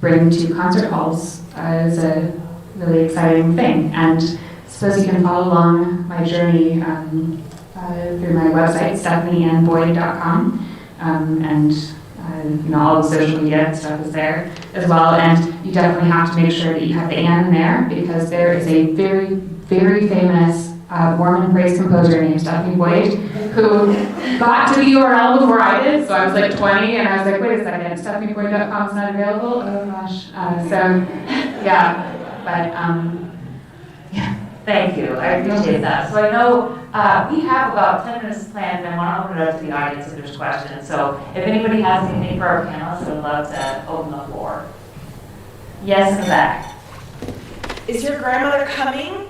bring to concert halls is a really exciting thing. And I suppose you can follow along my journey through my website, stephanieandboyd.com, and all the social media stuff is there as well. And you definitely have to make sure that you have the "and" in there, because there is a very, very famous Mormon praise composer named Stephanie Boyd, who got to the URL before I did. So I was like 20, and I was like, wait a second, StephanieBoyd.com is not available? Oh gosh. Thank you, I appreciate that. So I know we have about 10 minutes planned, and I want to open it up to the audience if there's questions. So if anybody has anything for our panelists, I would love to open the floor. Yes, in the back. Is your grandmother coming?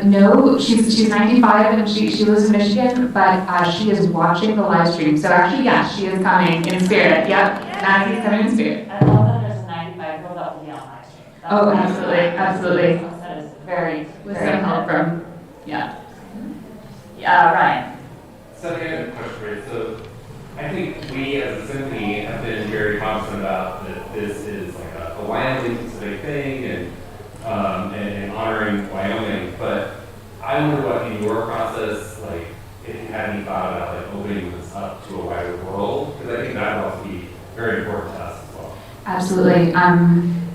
No, she's 95 and she lives in Michigan, but she is watching the live stream. So actually, yes, she is coming in spirit. Yep, Nancy's coming in spirit. I love that there's a 95-year-old that will be on live stream. Oh, absolutely. That is very, With very some help helpful. from, yeah. Ryan. So I have a question for you. So I think we as a symphony have been very cognizant about that this is like a Wyoming specific thing and honoring Wyoming, but I wonder what in your process, like if you had any thought about like opening this up to a wider world, because I think that would also be very important to us as well. Absolutely.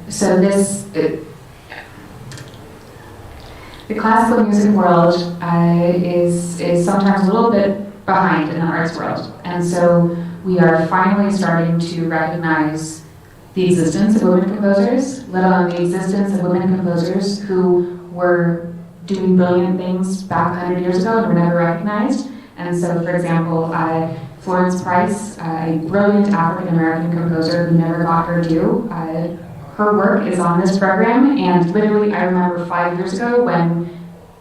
So the classical music world is sometimes a little bit behind in the arts world, and so we are finally starting to recognize the existence of women composers, let alone the existence of women composers who were doing brilliant things back 100 years ago and were never recognized. And so, for example, Florence Price, a brilliant African-American composer who never got her due, her work is on this program, and literally I remember 5 years ago when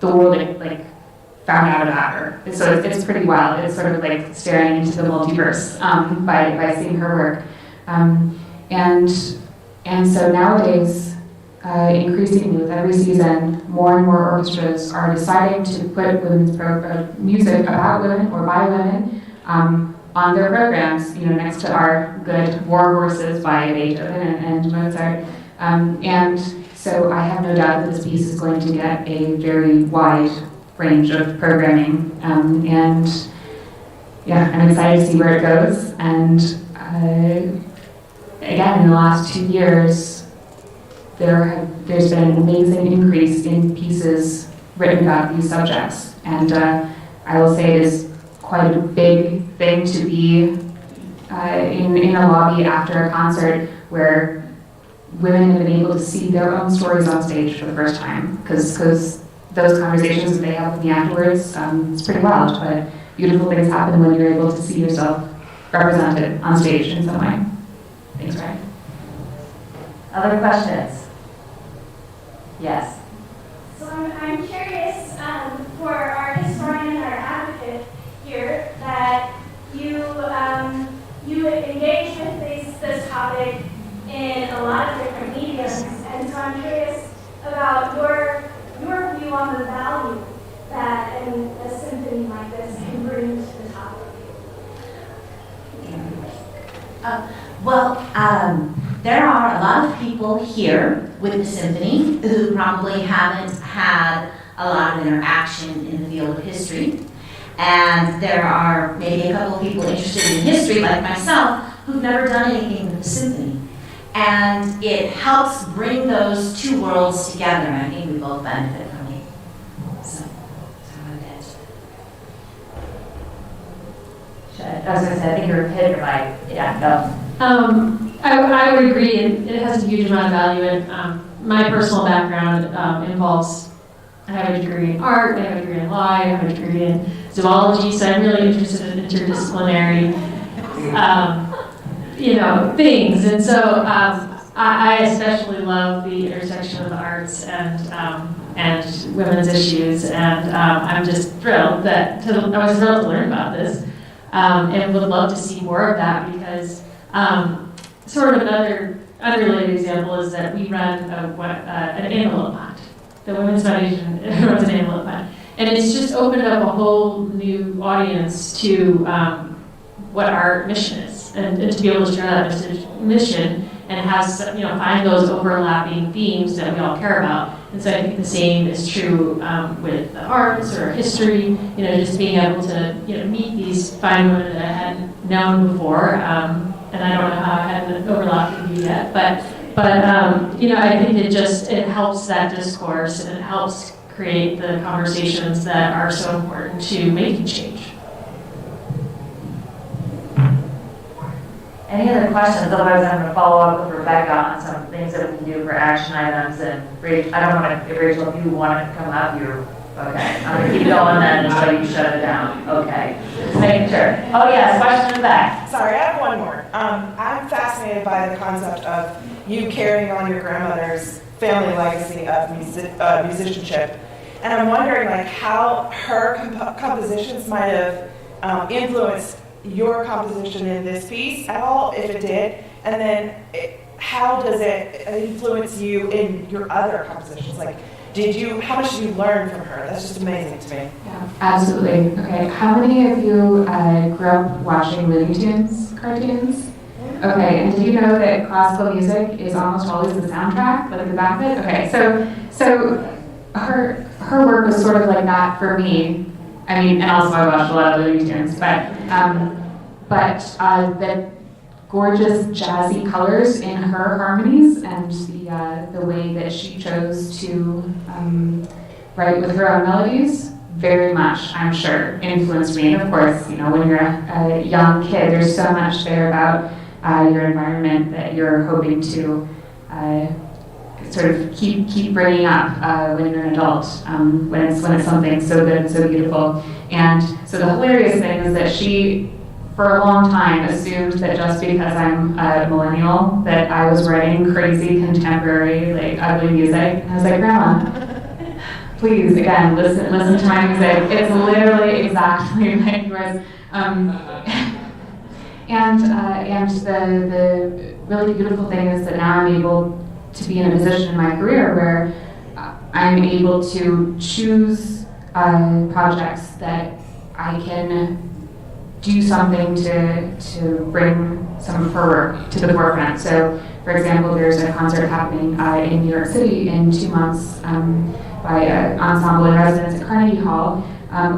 the world like found out about her. So it's pretty wild. It's sort of like staring into the multiverse by seeing her work. And so nowadays, increasingly with every season, more and more orchestras are deciding to put women's music about women or by women on their programs, next to our good war horses by Beethoven and Mozart. And so I have no doubt that this piece is going to get a very wide range of programming. And yeah, I'm excited to see where it goes. And again, in the last 2 years, there's been an amazing increase in pieces written about these subjects. And I will say it is quite a big thing to be in a lobby after a concert where women have been able to see their own stories on stage for the first time. Because those conversations that they have with me afterwards, it's pretty wild, but beautiful things happen when you're able to see yourself represented on stage in some way. Thanks, Ryan. Other questions? Yes. So I'm curious, for our historian and our advocate here, that you engage with this topic in a lot of different mediums, and so I'm curious about your view on the value that a symphony like this can bring to the topic. There are a lot of people here with the symphony who probably haven't had a lot of interaction in the field of history. And there are maybe a couple of people interested in history, like myself, who've never done anything with the symphony. And it helps bring those two worlds together, and I think we both benefit from it. So I was going to say, I think you're hitting your mic. Yeah, go. I would agree. It has a huge amount of value. And my personal background involves, I have a degree in art, I have a degree in law, I have a degree in zoology, so I'm really interested in interdisciplinary, things. And so I especially love the intersection of the arts and women's issues. And I'm just thrilled I was thrilled to learn about this, and would love to see more of that because. Sort of another unrelated example is that we run an envelope hunt. The Women's Foundation runs an envelope hunt. And it's just opened up a whole new audience to what our mission is. And to be able to share that mission and find those overlapping themes that we all care about. And so I think the same is true with the arts or history, just being able to meet these fine women that I hadn't known before. And I don't know how I hadn't overlapped with you yet, but I think it helps that discourse and it helps create the conversations that are so important to making change. Any other questions? Otherwise, I'm going to follow up with Rebekah on some things that we can do for action items. And I don't want to, Rachel, if you want to come up, you're okay. I'm going to keep going then until you shut it down. Okay. Just making sure. Oh, yes, question in the back. Sorry, I have one more. I'm fascinated by the concept of you carrying on your grandmother's family legacy of musicianship. And I'm wondering how her compositions might have influenced your composition in this piece at all, if it did, and then how does it influence you in your other compositions? How much did you learn from her? That's just amazing to me. Yeah, absolutely. Okay, how many of you grew up watching Looney Tunes cartoons? Okay, and did you know that classical music is almost always the soundtrack, like the back of it? Okay, so her work was sort of like that for me. I mean, and also I watched a lot of Looney Tunes, but the gorgeous jazzy colors in her harmonies and the way that she chose to write with her own melodies very much, I'm sure, influenced me. And of course, when you're a young kid, there's so much there about your environment that you're hoping to sort of keep bringing up when you're an adult, when it's something so good and so beautiful. And so the hilarious thing is that she, for a long time assumed that just because I'm a millennial that I was writing crazy contemporary, like ugly music. And I was like, Grandma, please, again, listen to my music. It's literally exactly like yours. And the really beautiful thing is that now I'm able to be in a position in my career where I'm able to choose projects that I can do something to bring some of her work to the forefront. So, for example, there's a concert happening in New York City in 2 months by an ensemble in residence at Carnegie Hall,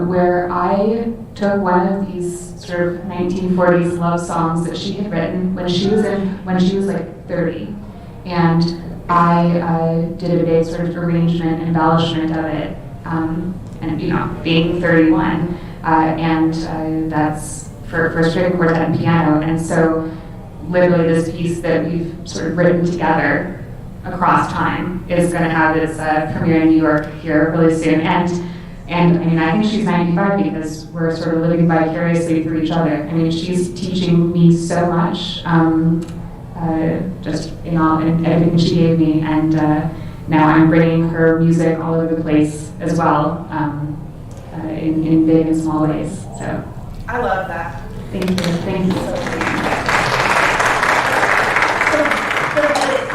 where I took one of these sort of 1940s love songs that she had written when she was like 30, and I did a big sort of arrangement, embellishment of it, and being 31. That's for string quartet and piano. And so literally this piece that we've sort of written together across time is going to have its premiere in New York here really soon. And I mean, I think she's 95 because we're sort of living vicariously through each other. I mean, she's teaching me so much, just in everything she gave me. And now I'm bringing her music all over the place as well. In big and small ways. So I love that. thank you so much. So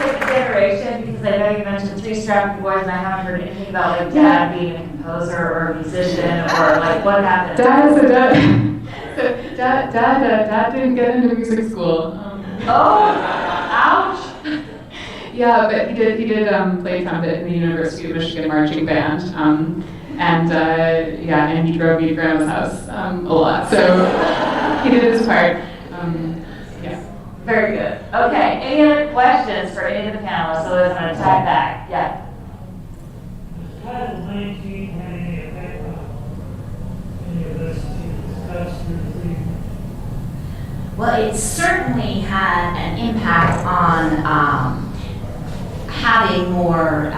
take a generation, because I know you mentioned 3 strapping boys, and I haven't heard anything about like Dad being a composer or a musician or like what happened. Dad didn't get into music school. Ouch! Yeah, but he did play trumpet in the University of Michigan marching band. And he drove me to Grandma's house a lot, so he did his part. Very good. Okay, any other questions for any of the panelists? Otherwise, I'm going to tag back. Yeah. Title 19 had any effect on any of this discussed or thing? Well, it certainly had an impact on having more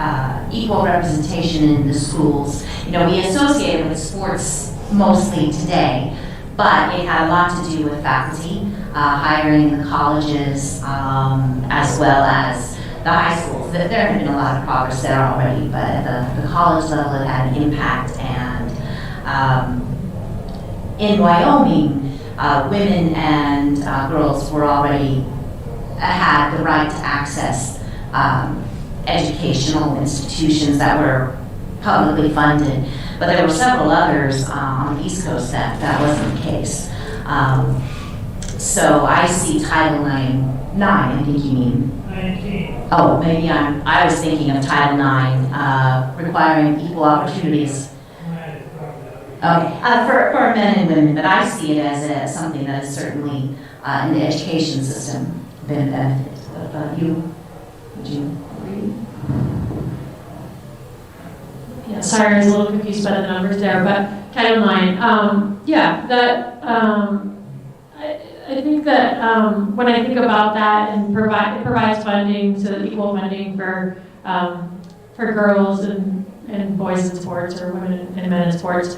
equal representation in the schools. You know, we associate it with sports mostly today, but it had a lot to do with faculty, hiring in the colleges, as well as the high schools. There had been a lot of progress there already, but at the college level it had an impact. And in Wyoming, women and girls were already had the right to access educational institutions that were publicly funded, but there were several others on the East Coast that wasn't the case. So I see Title IX, I think you mean. 19. Oh, maybe I was thinking of Title IX, requiring equal opportunities. Okay, for men and women, but I see it as something that is certainly in the education system been benefit. What about you? Would you agree? Yeah, sorry, I was a little confused by the numbers there, but Title IX, I think that when I think about that and it provides funding, so equal funding for girls and boys in sports or women and men in sports.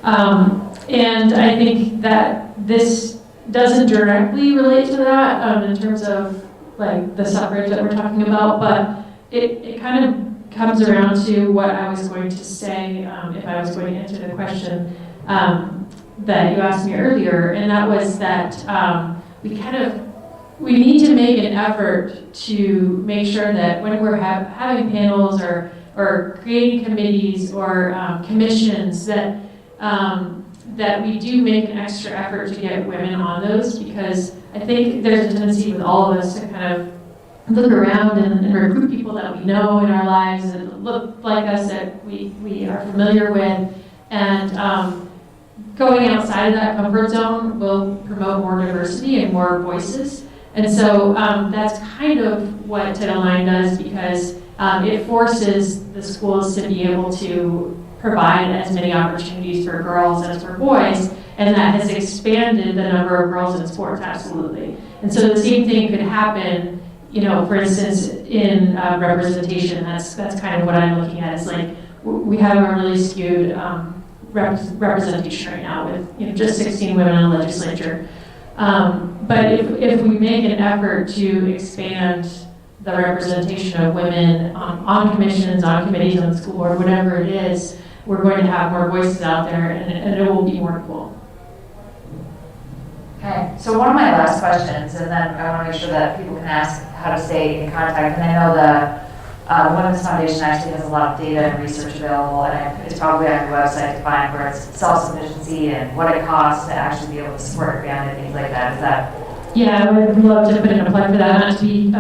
And I think that this doesn't directly relate to that in terms of like the suffrage that we're talking about, but it kind of comes around to what I was going to say if I was going to answer the question that you asked me earlier, and that was that we need to make an effort to make sure that when we're having panels or creating committees or commissions that we do make an extra effort to get women on those, because I think there's a tendency with all of us to kind of look around and recruit people that we know in our lives that look like us, that we are familiar with, and going outside of that comfort zone will promote more diversity and more voices. And so that's kind of what Title IX does, because it forces the schools to be able to provide as many opportunities for girls as for boys, and that has expanded the number of girls in sports, absolutely. And so the same thing could happen, you know, for instance, in representation. That's kind of what I'm looking at. It's like we have a really skewed representation right now with just 16 women in the legislature. But if we make an effort to expand the representation of women on commissions, on committees, on the school board, whatever it is, we're going to have more voices out there, and it will be more equal. Okay, so one of my last questions, and then I want to make sure that people can ask how to stay in contact, and I know the Women's Foundation actually has a lot of data and research available, and it's probably on your website to find where it's self-sufficiency and what it costs to actually be able to support a family, things like that. Is that? Yeah, I would love to put in a plug for that, not to be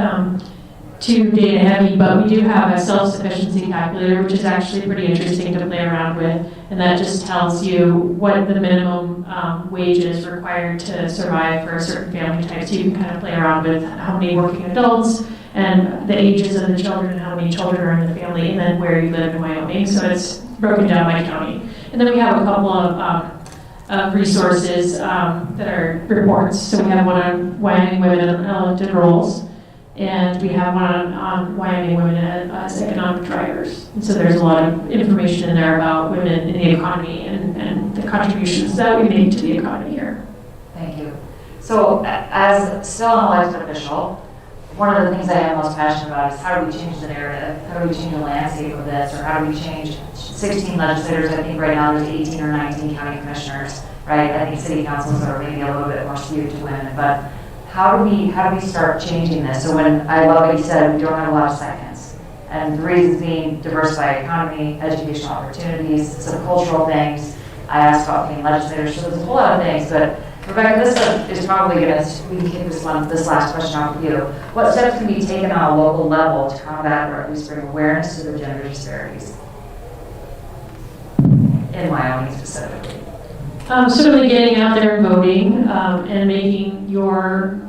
too data heavy, but we do have a self-sufficiency calculator, which is actually pretty interesting to play around with, and that just tells you what the minimum wage is required to survive for a certain family type. So you can kind of play around with how many working adults and the ages of the children and how many children are in the family, and then where you live in Wyoming. So it's broken down by county. And then we have a couple of resources that are reports. So we have one on Wyoming women in elected roles, and we have one on Wyoming women as economic drivers. And so there's a lot of information in there about women in the economy and the contributions that we make to the economy here. Thank you. So as still an elected official, one of the things I am most passionate about is how do we change the narrative? How do we change the landscape of this? Or how do we change 16 legislators? I think right now there's 18 or 19 county commissioners, right? I think city councils are maybe a little bit more skewed to women, but how do we start changing this? So when I love what you said, we don't have a lot of seconds. And the reasons being diversified economy, educational opportunities, some cultural things. I asked about being legislators, so there's a whole lot of things, but Rebekah, this is probably going to, we can kick this last question off with you. What steps can be taken on a local level to combat or at least bring awareness to the gender disparities? In Wyoming specifically. Certainly getting out there and voting and making your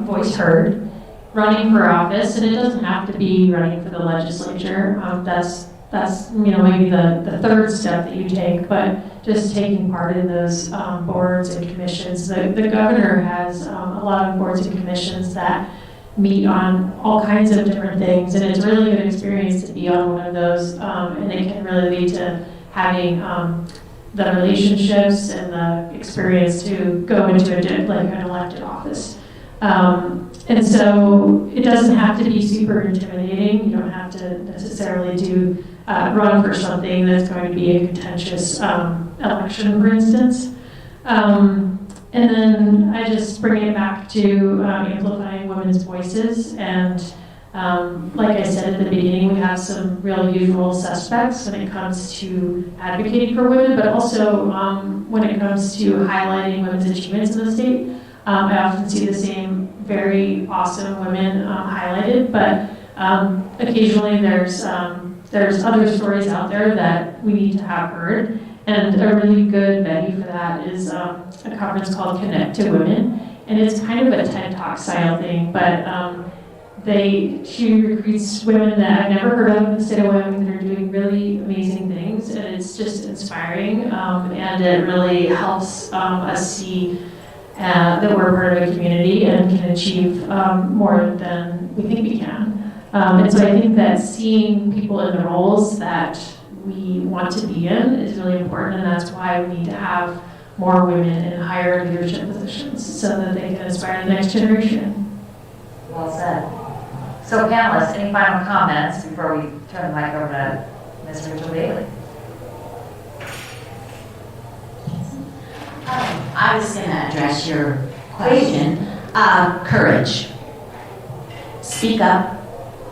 voice heard, running for office, and it doesn't have to be running for the legislature. That's maybe the third step that you take, but just taking part in those boards and commissions. The governor has a lot of boards and commissions that meet on all kinds of different things, and it's a really good experience to be on one of those, and it can really lead to having the relationships and the experience to go into an elected office. And so it doesn't have to be super intimidating. You don't have to necessarily run for something that's going to be a contentious election, for instance. And then I just bring it back to amplifying women's voices. And like I said at the beginning, we have some real usual suspects when it comes to advocating for women, but also when it comes to highlighting women's achievements in the state. I often see the same very awesome women highlighted, but occasionally there's other stories out there that we need to have heard. And a really good venue for that is a conference called Connect to Women. And it's kind of a TED Talk style thing, but she recruits women that I've never heard of in the state of Wyoming that are doing really amazing things. And it's just inspiring, and it really helps us see that we're part of a community and can achieve more than we think we can. And so I think that seeing people in the roles that we want to be in is really important, and that's why we need to have more women in higher leadership positions so that they can inspire the next generation. Well said. So panelists, any final comments before we turn the mic over to Ms. Rachel Bailey? I was going to address your question. Courage. Speak up,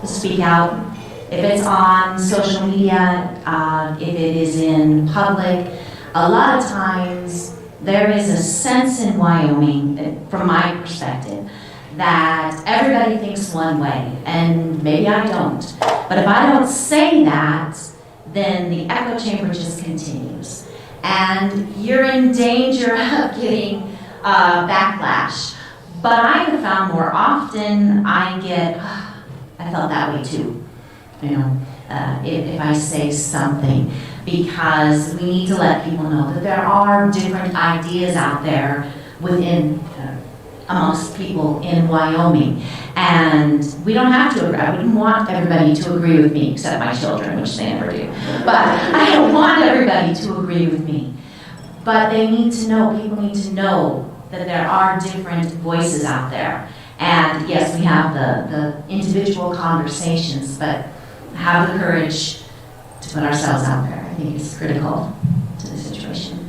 speak out. If it's on social media, if it is in public, a lot of times there is a sense in Wyoming, from my perspective, that everybody thinks one way, and maybe I don't. But if I don't say that, then the echo chamber just continues. And you're in danger of getting backlash. But I have found more often I felt that way too. If I say something, because we need to let people know that there are different ideas out there within, amongst people in Wyoming. And we don't have to agree. I wouldn't want everybody to agree with me, except my children, which they never do. But I don't want everybody to agree with me. But they need to know, people need to know that there are different voices out there. And yes, we have the individual conversations, but have the courage to put ourselves out there. I think is critical to the situation.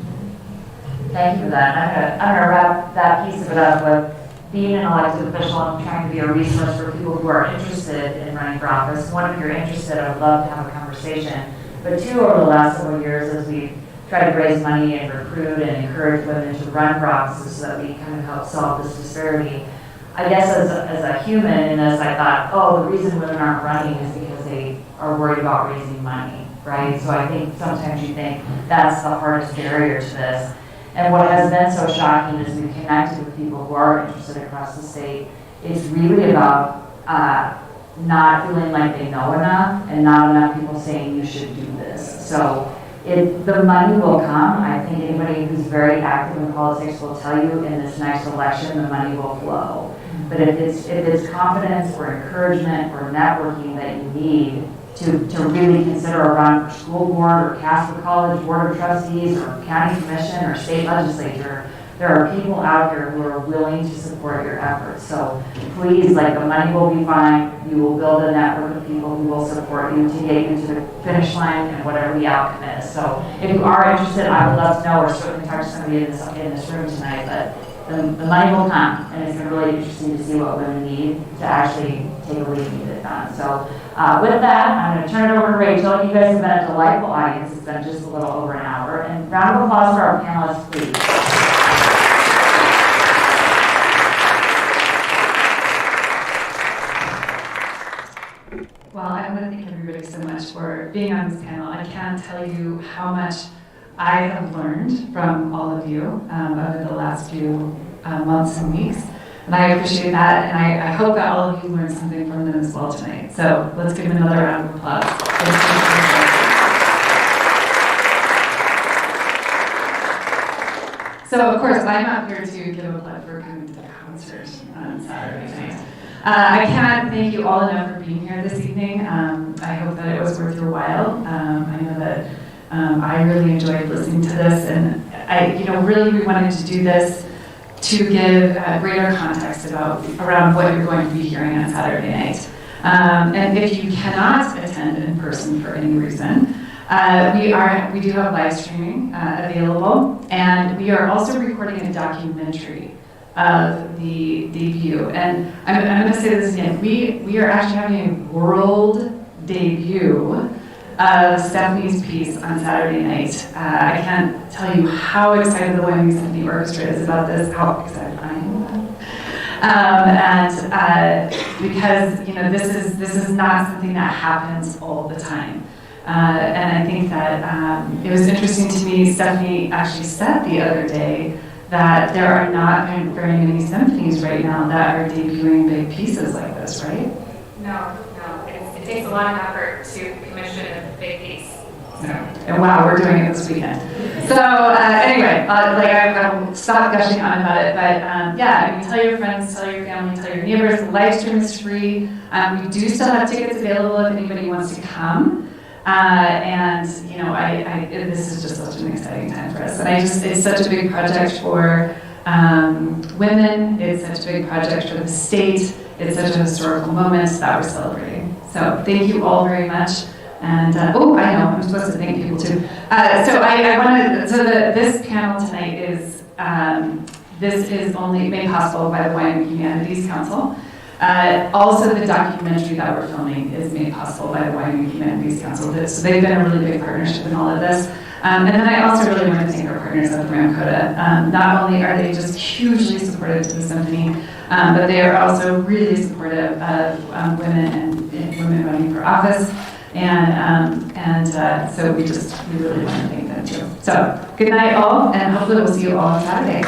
Thank you for that. I'm gonna wrap that piece of it up with being an elected official and trying to be a resource for people who are interested in running for office. One, if you're interested, I would love to have a conversation. But two, over the last several years, as we've tried to raise money and recruit and encourage women to run for offices so that we kind of help solve this disparity, I guess as a human in this, I thought, oh, the reason women aren't running is because they are worried about raising money, right? So I think sometimes you think that's the hardest barrier to this. And what has been so shocking is we've connected with people who are interested across the state. It's really about not feeling like they know enough and not enough people saying you should do this. So the money will come. I think anybody who's very active in politics will tell you in this next election the money will flow. But if it's confidence or encouragement or networking that you need to really consider a run for school board or Casper College Board of Trustees or county commission or state legislature, there are people out there who are willing to support your efforts. So please, like, the money will be fine. You will build a network of people who will support you to get you to the finish line and whatever the outcome is. So if you are interested, I would love to know, or certainly talk to somebody in this room tonight, but the money will come, and it's really interesting to see what women need to actually take a lead and get it done. So with that, I'm going to turn it over to Rachel. You guys have been a delightful audience. It's been just a little over an hour. And round of applause for our panelists, please. Well, I want to thank everybody so much for being on this panel. I can't tell you how much I have learned from all of you over the last few months and weeks. And I appreciate that, and I hope that all of you learned something from them as well tonight. So let's give them another round of applause. So of course, I'm not here to give a plug for coming to the concert on Saturday night. I cannot thank you all enough for being here this evening. I hope that it was worth your while. I know that I really enjoyed listening to this, and really we wanted to do this to give greater context around what you're going to be hearing on Saturday night. And if you cannot attend in person for any reason, we do have live streaming available, and we are also recording a documentary of the debut. And I'm going to say this again, we are actually having a world debut of Stephanie's piece on Saturday night. I can't tell you how excited the Wyoming Symphony Orchestra is about this, how excited I am about it. Because this is not something that happens all the time. And I think that it was interesting to me, Stephanie actually said the other day that there are not very many symphonies right now that are debuting big pieces like this, right? No. It takes a lot of effort to commission a big piece. So, and wow, we're doing it this weekend. So anyway, I will stop gushing on about it, but tell your friends, tell your family, tell your neighbors. The live stream is free. We do still have tickets available if anybody wants to come. This is just such an exciting time for us. And it's such a big project for women. It's such a big project for the state. It's such a historical moment that we're celebrating. So thank you all very much. And I know I'm supposed to thank people too. This panel tonight is only made possible by the Wyoming Humanities Council. Also, the documentary that we're filming is made possible by the Wyoming Humanities Council. So they've been a really big partnership in all of this. And then I also really want to thank our partners at the Ramkota. Not only are they just hugely supportive to the symphony, but they are also really supportive of women and women running for office. So we really want to thank them too. So good night all, and hopefully we'll see you all on Saturday.